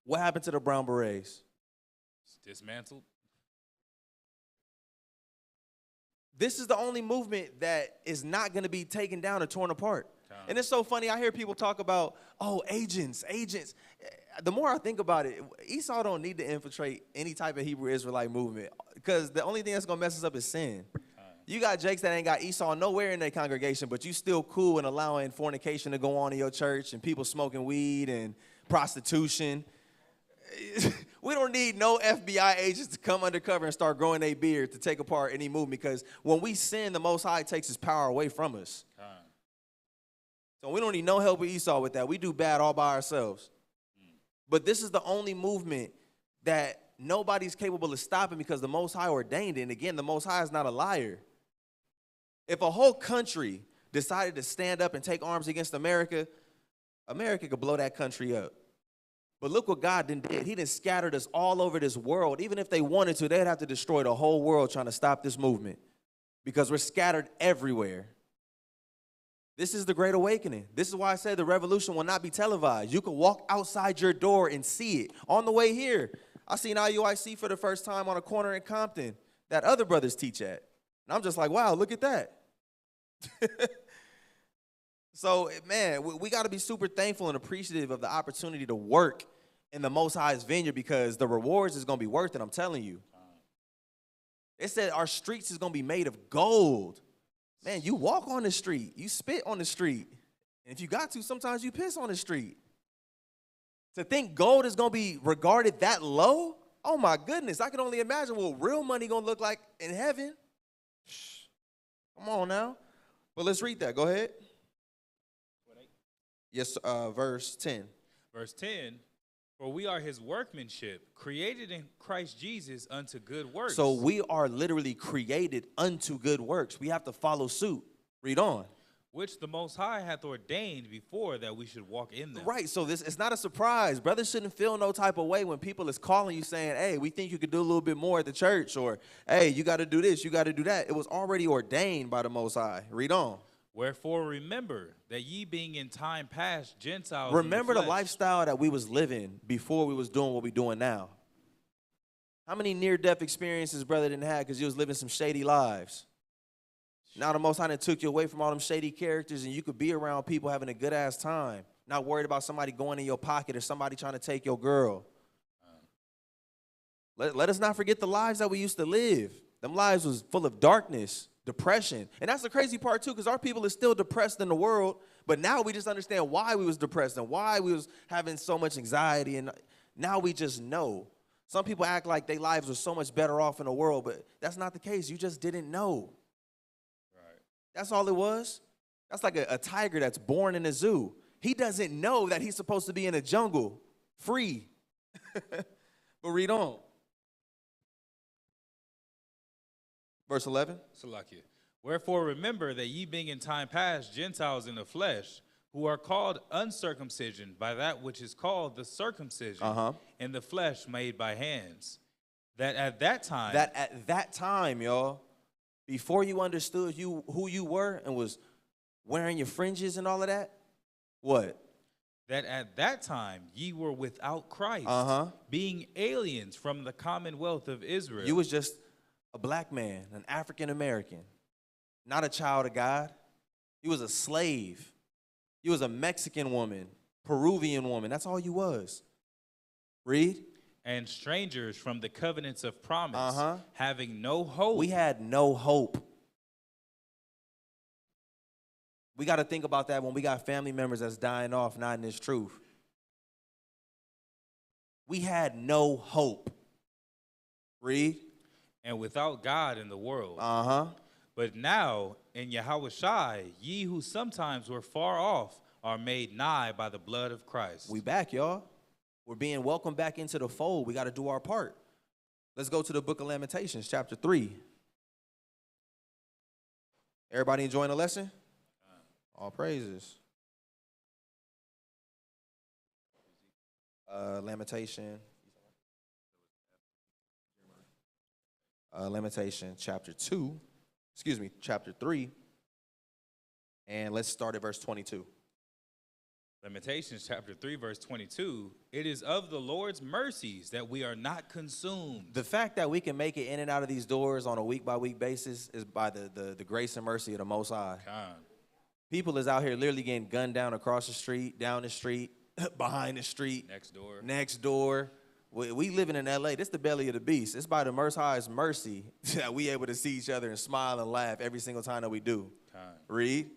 What happened to the Brown Berets? Dismantled. This is the only movement that is not going to be taken down or torn apart. And it's so funny. I hear people talk about, oh, agents. The more I think about it, Esau don't need to infiltrate any type of Hebrew Israelite movement because the only thing that's going to mess us up is sin. You got Jakes that ain't got Esau nowhere in their congregation, but you still cool and allowing fornication to go on in your church and people smoking weed and prostitution. We don't need no FBI agents to come undercover and start growing their beard to take apart any movement because when we sin, the Most High takes his power away from us. So we don't need no help with Esau with that. We do bad all by ourselves. But this is the only movement that nobody's capable of stopping because the Most High ordained it. And again, the Most High is not a liar. If a whole country decided to stand up and take arms against America, America could blow that country up. But look what God did. He done scattered us all over this world. Even if they wanted to, they'd have to destroy the whole world trying to stop this movement because we're scattered everywhere. This is the Great Awakening. This is why I said the revolution will not be televised. You can walk outside your door and see it. On the way here, I seen IUIC for the first time on a corner in Compton that other brothers teach at. And I'm just like, wow, look at that. So, man, we got to be super thankful and appreciative of the opportunity to work in the Most High's vineyard because the rewards is going to be worth it, I'm telling you. It said our streets is going to be made of gold. Man, you walk on the street. You spit on the street. And if you got to, sometimes you piss on the street. To think gold is going to be regarded that low? Oh, my goodness. I can only imagine what real money going to look like in heaven. Come on now. But let's read that. Go ahead. Yes, verse 10. Verse 10. For we are his workmanship, created in Christ Jesus unto good works. So we are literally created unto good works. We have to follow suit. Read on. Which the Most High hath ordained before that we should walk in them. Right, so it's not a surprise. Brothers shouldn't feel no type of way when people is calling you saying, hey, we think you could do a little bit more at the church, or, hey, you got to do this, you got to do that. It was already ordained by the Most High. Read on. Wherefore remember that ye being in time past Gentiles. Remember the lifestyle that we was living before we was doing what we doing now. How many near-death experiences brother didn't have because you was living some shady lives? Now the Most High done took you away from all them shady characters and you could be around people having a good-ass time, not worried about somebody going in your pocket or somebody trying to take your girl. Let us not forget the lives that we used to live. Them lives was full of darkness, depression. And that's the crazy part, too, because our people is still depressed in the world, but now we just understand why we was depressed and why we was having so much anxiety. And Now we just know. Some people act like their lives were so much better off in the world, but that's not the case. You just didn't know. Right. That's all it was. That's like a tiger that's born in a zoo. He doesn't know that he's supposed to be in a jungle, free. But read on. Verse 11. Salakia. Wherefore remember that ye being in time past Gentiles in the flesh, who are called uncircumcision by that which is called the circumcision in the flesh made by hands. That at that time, y'all, before you understood who you were and was wearing your fringes and all of that, what? That at that time ye were without Christ, being aliens from the commonwealth of Israel. You was just a black man, an African American, not a child of God. You was a slave. You was a Mexican woman, Peruvian woman. That's all you was. Read. And strangers from the covenants of promise, having no hope. We had no hope. We got to think about that when we got family members that's dying off, not in this truth. We had no hope. Read. And without God in the world. But now, in Yahushai, ye who sometimes were far off are made nigh by the blood of Christ. We back, y'all. We're being welcomed back into the fold. We got to do our part. Let's go to the book of Lamentations, chapter 3. Everybody enjoying the lesson? All praises. Lamentation, chapter 3. And let's start at verse 22. Lamentations chapter 3, verse 22. It is of the Lord's mercies that we are not consumed. The fact that we can make it in and out of these doors on a week-by-week basis is by the grace and mercy of the Most High. People is out here literally getting gunned down across the street, down the street, behind the street. Next door. We living in L.A. This is the belly of the beast. It's by the Most High's mercy that we able to see each other and smile and laugh every single time that we do. Read.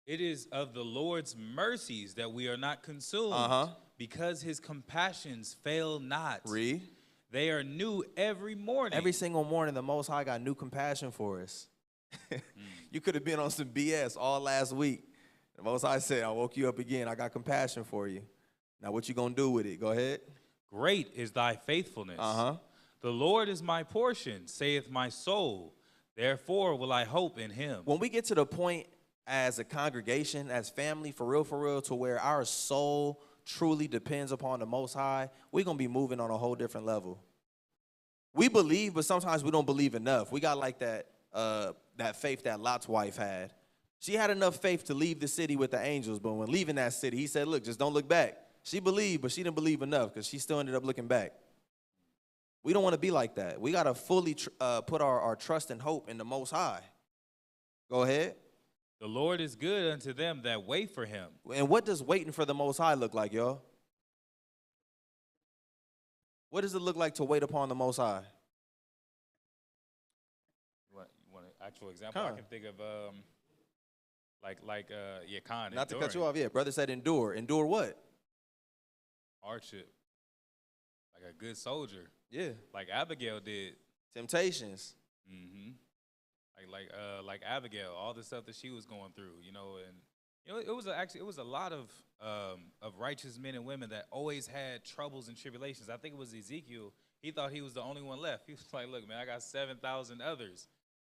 It is of the Lord's mercies that we are not consumed, because his compassions fail not. Read. They are new every morning. Every single morning, the Most High got new compassion for us. You could have been on some BS all last week. The Most High said, I woke you up again. I got compassion for you. Now what you going to do with it? Go ahead. Great is thy faithfulness. The Lord is my portion, saith my soul. Therefore will I hope in him. When we get to the point as a congregation, as family, for real, to where our soul truly depends upon the Most High, we're going to be moving on a whole different level. We believe, but sometimes we don't believe enough. We got like that faith that Lot's wife had. She had enough faith to leave the city with the angels, but when leaving that city, he said, look, just don't look back. She believed, but she didn't believe enough because she still ended up looking back. We don't want to be like that. We got to fully put our trust and hope in the Most High. Go ahead. The Lord is good unto them that wait for him. And what does waiting for the Most High look like, y'all? What does it look like to wait upon the Most High? You want an actual example? I can think of Khan. Not to cut you off, yeah. Brother said endure. Endure what? Hardship. Like a good soldier. Yeah. Like Abigail did. Temptations. Like Abigail, all the stuff that she was going through, and it was a lot of righteous men and women that always had troubles and tribulations. I think it was Ezekiel. He thought he was the only one left. He was like, look, man, I got 7,000 others.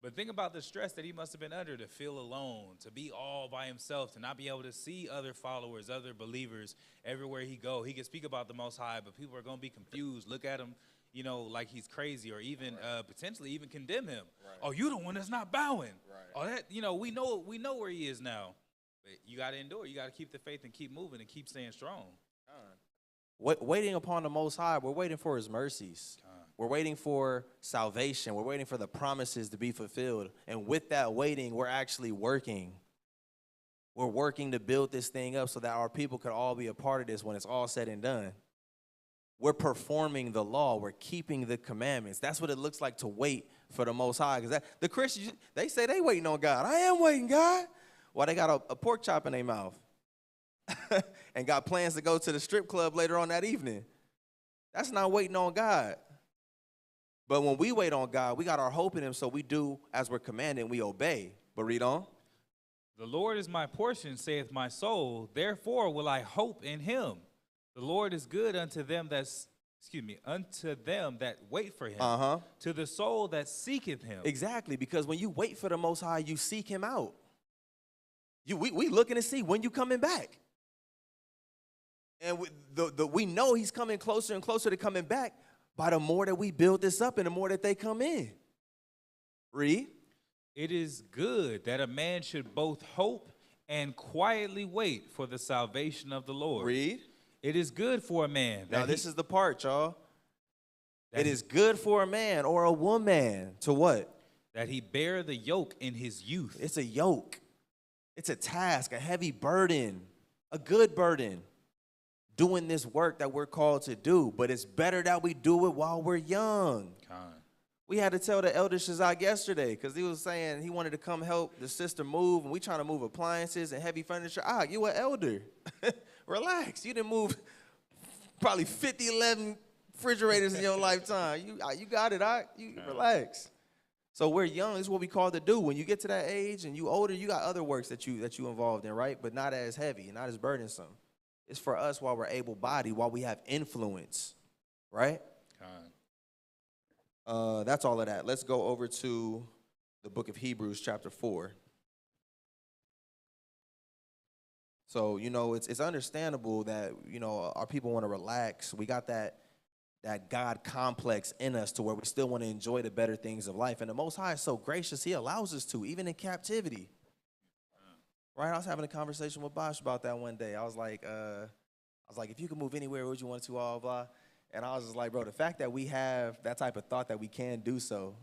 But think about the stress that he must have been under to feel alone, to be all by himself, to not be able to see other followers, other believers everywhere he go. He can speak about the Most High, but people are going to be confused, look at him, like he's crazy, or even potentially even condemn him. Right. Oh, you the one that's not bowing. Right. Oh, that we know where he is now. But you got to endure. You got to keep the faith and keep moving and keep staying strong. Waiting upon the Most High, we're waiting for his mercies. We're waiting for salvation. We're waiting for the promises to be fulfilled. And with that waiting, we're actually working. We're working to build this thing up so that our people could all be a part of this when it's all said and done. We're performing the law. We're keeping the commandments. That's what it looks like to wait for the Most High. Because the Christians, they say they waiting on God. I am waiting, God. Well, they got a pork chop in their mouth and got plans to go to the strip club later on that evening. That's not waiting on God. But when we wait on God, we got our hope in him, so we do as we're commanded and we obey. But read on. The Lord is my portion, saith my soul. Therefore will I hope in him. The Lord is good unto them unto them that wait for him. To the soul that seeketh him. Exactly, because when you wait for the Most High, you seek him out. We looking to see when you coming back. And we know he's coming closer and closer to coming back by the more that we build this up and the more that they come in. Read. It is good that a man should both hope and quietly wait for the salvation of the Lord. Read. It is good for a man. Now this is the part, y'all. It is good for a man or a woman to what? That he bear the yoke in his youth. It's a yoke. It's a task, a heavy burden, a good burden. Doing this work that we're called to do, but it's better that we do it while we're young. We had to tell the elder Shazak yesterday because he was saying he wanted to come help the sister move, and we trying to move appliances and heavy furniture. You an elder. Relax. You didn't move probably 50, 11 refrigerators in your lifetime. You got it, You relax. So we're young. This is what we called to do. When you get to that age and you older, you got other works that you involved in, right? But not as heavy, not as burdensome. It's for us while we're able-bodied, while we have influence, right? That's all of that. Let's go over to the book of Hebrews, chapter 4. So, it's understandable that, our people want to relax. We got that God complex in us to where we still want to enjoy the better things of life. And the Most High is so gracious, he allows us to, even in captivity. Right, I was having a conversation with Bosh about that one day. I was like, if you could move anywhere, would you want to, blah, blah. And I was just like, bro, the fact that we have that type of thought that we can do so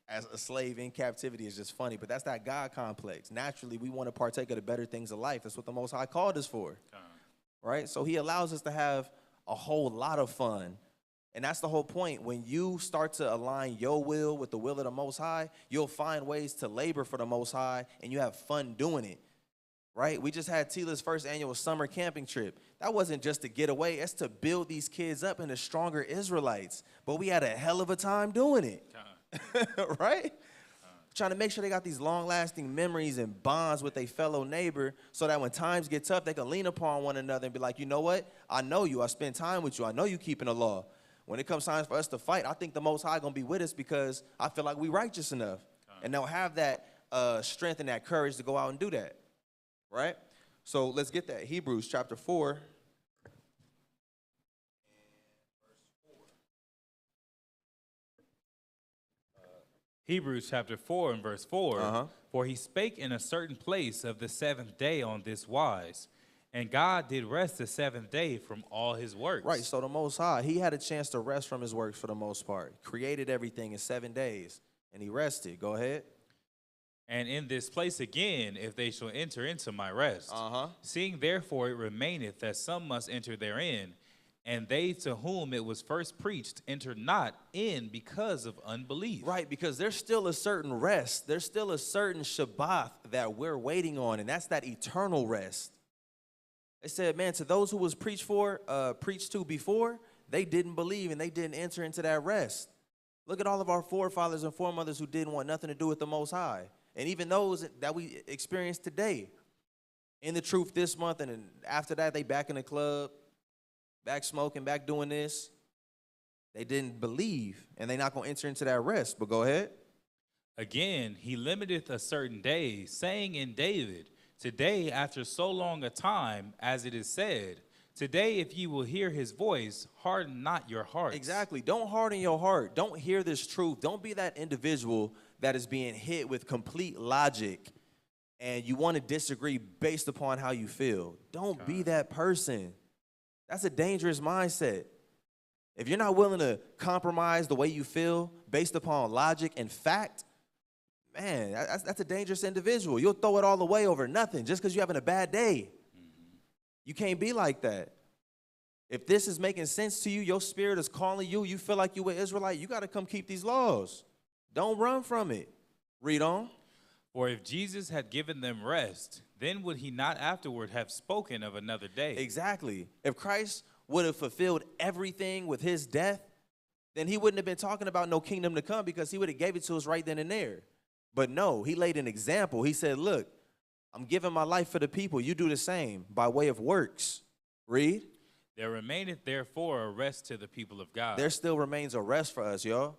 as a slave in captivity is just funny. But that's that God complex. Naturally, we want to partake of the better things of life. That's what the Most High called us for. Right? So he allows us to have a whole lot of fun. And that's the whole point. When you start to align your will with the will of the Most High, you'll find ways to labor for the Most High, and you have fun doing it. Right? We just had Tila's first annual summer camping trip. That wasn't just to get away. It's to build these kids up into stronger Israelites. But we had a hell of a time doing it. Right? Trying to make sure they got these long-lasting memories and bonds with their fellow neighbor so that when times get tough, they can lean upon one another and be like, you know what? I know you. I spend time with you. I know you keeping the law. When it comes time for us to fight, I think the Most High going to be with us because I feel like we righteous enough. And they'll have that strength and that courage to go out and do that. Right? So let's get that. Hebrews chapter 4. Hebrews chapter 4 and verse 4. For he spake in a certain place of the seventh day on this wise, and God did rest the seventh day from all his works. Right, so the Most High, he had a chance to rest from his works for the most part. Created everything in 7 days, and he rested. Go ahead. And in this place again, if they shall enter into my rest. Seeing therefore it remaineth that some must enter therein, and they to whom it was first preached enter not in because of unbelief. Right, because there's still a certain rest. There's still a certain Shabbat that we're waiting on, and that's that eternal rest. It said, man, to those who was preached to before, they didn't believe and they didn't enter into that rest. Look at all of our forefathers and foremothers who didn't want nothing to do with the Most High. And even those that we experience today. In the truth this month, and then after that, they back in the club, back smoking, back doing this. They didn't believe, and they're not going to enter into that rest. But go ahead. Again, he limiteth a certain day, saying in David, today, after so long a time, as it is said, today, if you will hear his voice, harden not your hearts. Exactly. Don't harden your heart. Don't hear this truth. Don't be that individual that is being hit with complete logic and you want to disagree based upon how you feel. Don't be that person. That's a dangerous mindset. If you're not willing to compromise the way you feel based upon logic and fact, man, that's a dangerous individual. You'll throw it all away over nothing just because you're having a bad day. You can't be like that. If this is making sense to you, your spirit is calling you, you feel like you're an Israelite, you got to come keep these laws. Don't run from it. Read on. For if Jesus had given them rest, then would he not afterward have spoken of another day? Exactly. If Christ would have fulfilled everything with his death, then he wouldn't have been talking about no kingdom to come, because he would have gave it to us right then and there. But no, he laid an example. He said, look, I'm giving my life for the people. You do the same by way of works. Read. There remaineth therefore a rest to the people of God. There still remains a rest for us, y'all.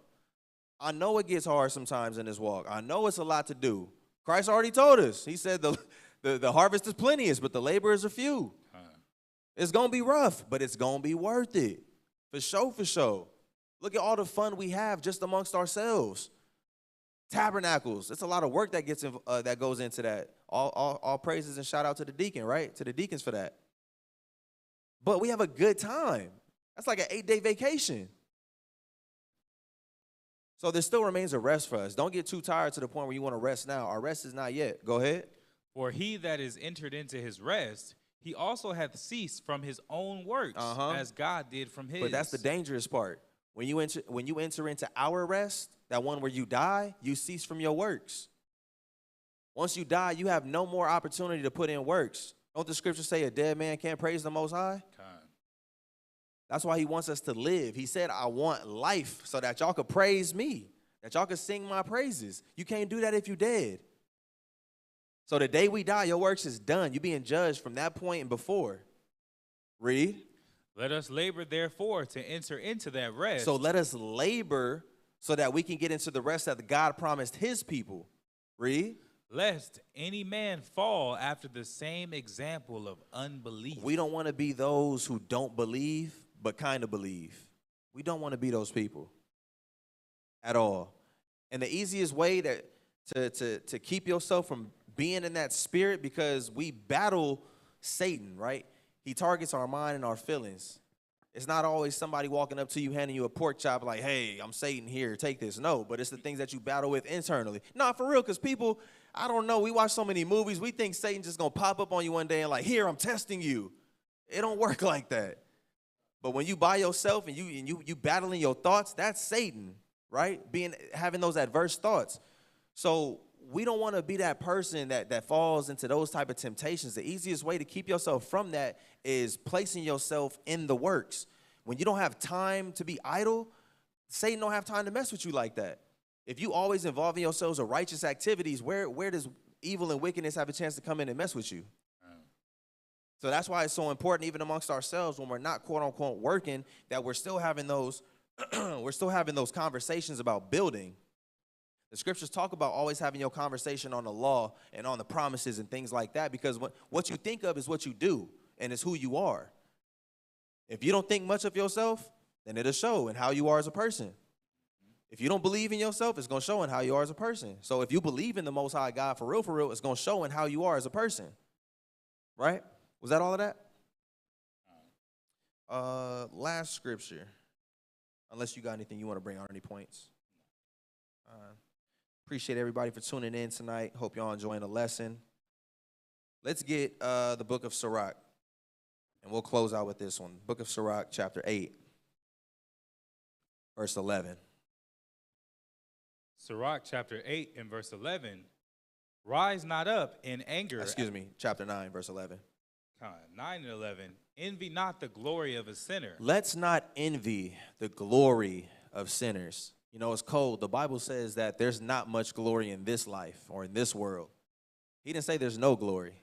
I know it gets hard sometimes in this walk. I know it's a lot to do. Christ already told us. He said the harvest is plenteous, but the laborers are few. It's going to be rough, but it's going to be worth it. For sure, for sure. Look at all the fun we have just amongst ourselves. Tabernacles. It's a lot of work that that goes into that. All praises and shout out to the deacon, right? To the deacons for that. But we have a good time. That's like an 8-day vacation. So there still remains a rest for us. Don't get too tired to the point where you want to rest now. Our rest is not yet. Go ahead. For he that is entered into his rest, he also hath ceased from his own works, as God did from his. But that's the dangerous part. When you enter into our rest, that one where you die, you cease from your works. Once you die, you have no more opportunity to put in works. Don't the scripture say a dead man can't praise the Most High? That's why he wants us to live. He said, I want life so that y'all could praise me, that y'all could sing my praises. You can't do that if you're dead. So the day we die, your works is done. You're being judged from that point and before. Read. Let us labor, therefore, to enter into that rest. So let us labor so that we can get into the rest that God promised his people. Read. Lest any man fall after the same example of unbelief. We don't want to be those who don't believe, but kind of believe. We don't want to be those people at all. And the easiest way to keep yourself from being in that spirit, because we battle Satan, right? He targets our mind and our feelings. It's not always somebody walking up to you, handing you a pork chop like, hey, I'm Satan here, take this. No, but it's the things that you battle with internally. Not for real, because people, I don't know, we watch so many movies, we think Satan's just going to pop up on you one day and like, here, I'm testing you. It don't work like that. But when you by yourself and you battling your thoughts, that's Satan, right? Having those adverse thoughts. So we don't want to be that person that falls into those type of temptations. The easiest way to keep yourself from that is placing yourself in the works. When you don't have time to be idle, Satan don't have time to mess with you like that. If you always involving yourselves in righteous activities, where does evil and wickedness have a chance to come in and mess with you? So that's why it's so important, even amongst ourselves, when we're not quote unquote working, that we're still having those conversations about building. The scriptures talk about always having your conversation on the law and on the promises and things like that, because what you think of is what you do, and it's who you are. If you don't think much of yourself, then it'll show in how you are as a person. If you don't believe in yourself, it's going to show in how you are as a person. So if you believe in the Most High God for real, it's going to show in how you are as a person. Right? Was that all of that? Last scripture. Unless you got anything you want to bring on, any points. Appreciate everybody for tuning in tonight. Hope y'all enjoying the lesson. Let's get the book of Sirach, and we'll close out with this one. Book of Sirach, chapter 8, verse 11. Sirach, chapter 8 and verse 11. Rise not up in anger. Excuse me, chapter 9, verse 11. 9 and 11. Envy not the glory of a sinner. Let's not envy the glory of sinners. You know, it's cold. The Bible says that there's not much glory in this life or in this world. He didn't say there's no glory.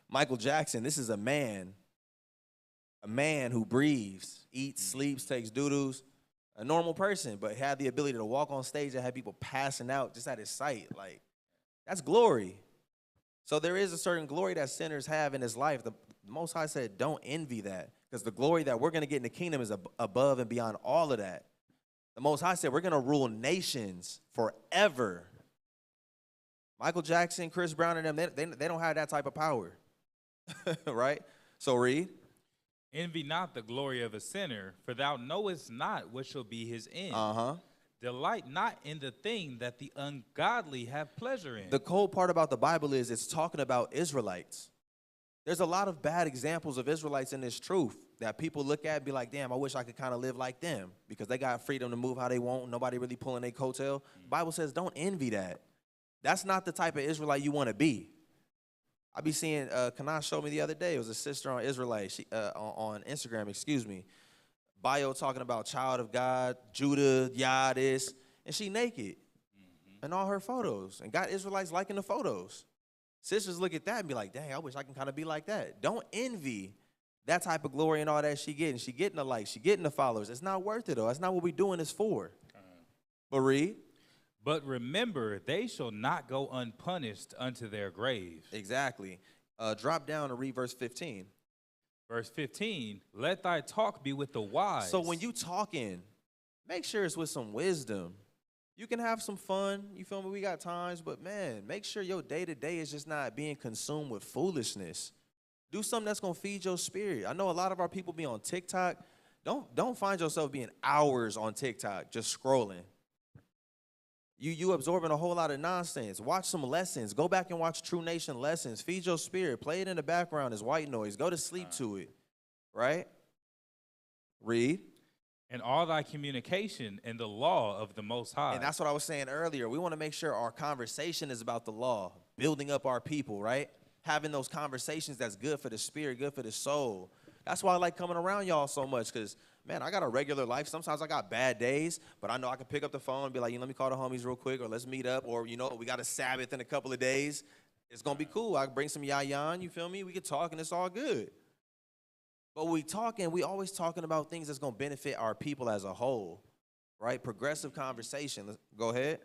Michael Jackson, this is a man who breathes, eats, sleeps, takes doo-doos, a normal person, but had the ability to walk on stage and have people passing out just at his sight. Like, that's glory. So there is a certain glory that sinners have in his life. The Most High said, don't envy that, because the glory that we're going to get in the kingdom is above and beyond all of that. The Most High said we're going to rule nations forever. Michael Jackson, Chris Brown, and them, they don't have that type of power, right? So read. Envy not the glory of a sinner, for thou knowest not what shall be his end. Delight not in the thing that the ungodly have pleasure in. The cold part about the Bible is it's talking about Israelites. There's a lot of bad examples of Israelites in this truth that people look at and be like, damn, I wish I could kind of live like them, because they got freedom to move how they want. Nobody really pulling their coattail. The Bible says don't envy that. That's not the type of Israelite you want to be. I be seeing, Kana showed me the other day, it was a sister on Israelite, she, on Instagram, excuse me, bio talking about child of God, Judah, Yah, this, and she naked in all her photos, and got Israelites liking the photos. Sisters look at that and be like, dang, I wish I can kind of be like that. Don't envy that type of glory and all that she getting. She getting the likes, she getting the followers. It's not worth it, though. That's not what we doing this for. But read. But remember, they shall not go unpunished unto their grave. Exactly. Drop down and read verse 15. Verse 15, let thy talk be with the wise. So when you talking, make sure it's with some wisdom. You can have some fun, you feel me? We got times, but man, make sure your day-to-day is just not being consumed with foolishness. Do something that's gonna feed your spirit. I know a lot of our people be on TikTok. Don't find yourself being hours on TikTok just scrolling. You absorbing a whole lot of nonsense. Watch some lessons. Go back and watch True Nation lessons. Feed your spirit. Play it in the background as white noise. Go to sleep to it, right? Read. And all thy communication in the law of the Most High. And that's what I was saying earlier. We want to make sure our conversation is about the law, building up our people, right? Having those conversations that's good for the spirit, good for the soul. That's why I like coming around y'all so much, because, man, I got a regular life. Sometimes I got bad days, but I know I can pick up the phone and be like, let me call the homies real quick, or let's meet up, or, we got a Sabbath in a couple of days. It's going to be cool. I can bring some yayan, you feel me? We can talk, and it's all good. But we always talking about things that's going to benefit our people as a whole, right? Progressive conversation. Go ahead.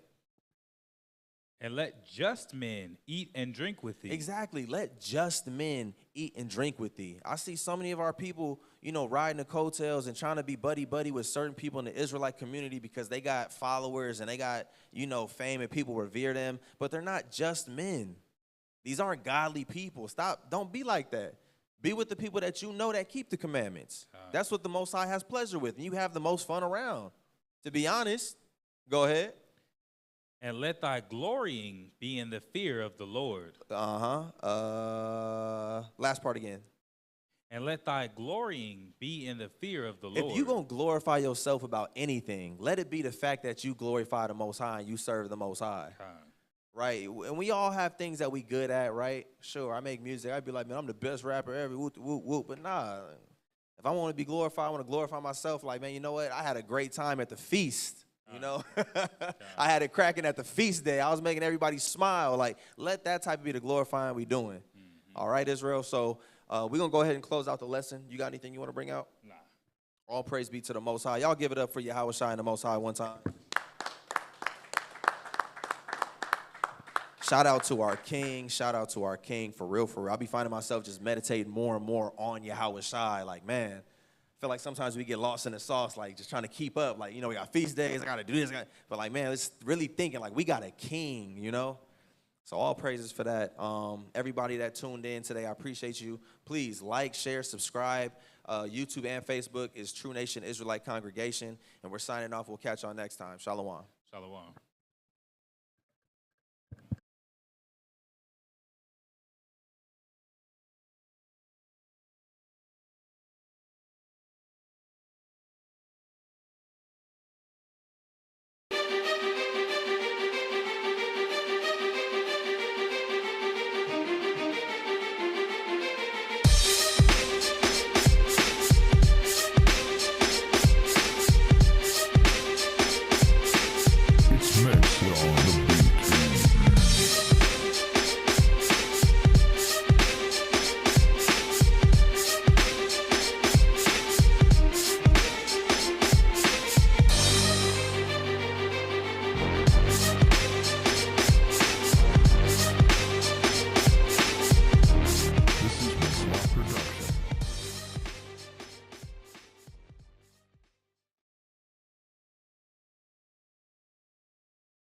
And let just men eat and drink with thee. Exactly. Let just men eat and drink with thee. I see so many of our people, riding the coattails and trying to be buddy-buddy with certain people in the Israelite community because they got followers and they got, fame and people revere them. But they're not just men. These aren't godly people. Stop. Don't be like that. Be with the people that that keep the commandments. That's what the Most High has pleasure with. And you have the most fun around. To be honest, go ahead. And let thy glorying be in the fear of the Lord. Last part again. And let thy glorying be in the fear of the Lord. If you're going to glorify yourself about anything, let it be the fact that you glorify the Most High and you serve the Most High. Right? And we all have things that we good at, right? Sure, I make music. I'd be like, man, I'm the best rapper ever. Whoop, whoop, whoop. But nah, if I want to be glorified, I want to glorify myself. Like, man, you know what? I had a great time at the feast. I had it cracking at the feast day. I was making everybody smile. Like, let that type of be the glorifying we doing. All right, Israel. So we're going to go ahead and close out the lesson. You got anything you want to bring out? Nah. All praise be to the Most High. Y'all give it up for YASHAMI and the Most High one time. Shout out to our King. Shout out to our King, for real, for real. I'll be finding myself just meditating more and more on YASHAMI. Like, man, I feel like sometimes we get lost in the sauce, like just trying to keep up. Like, we got feast days, I got to do this. But like, man, it's really thinking like we got a King, So all praises for that. Everybody that tuned in today, I appreciate you. Please like, share, subscribe. YouTube and Facebook is True Nation Israelite Congregation. And we're signing off. We'll catch y'all next time. Shalom. Shalom.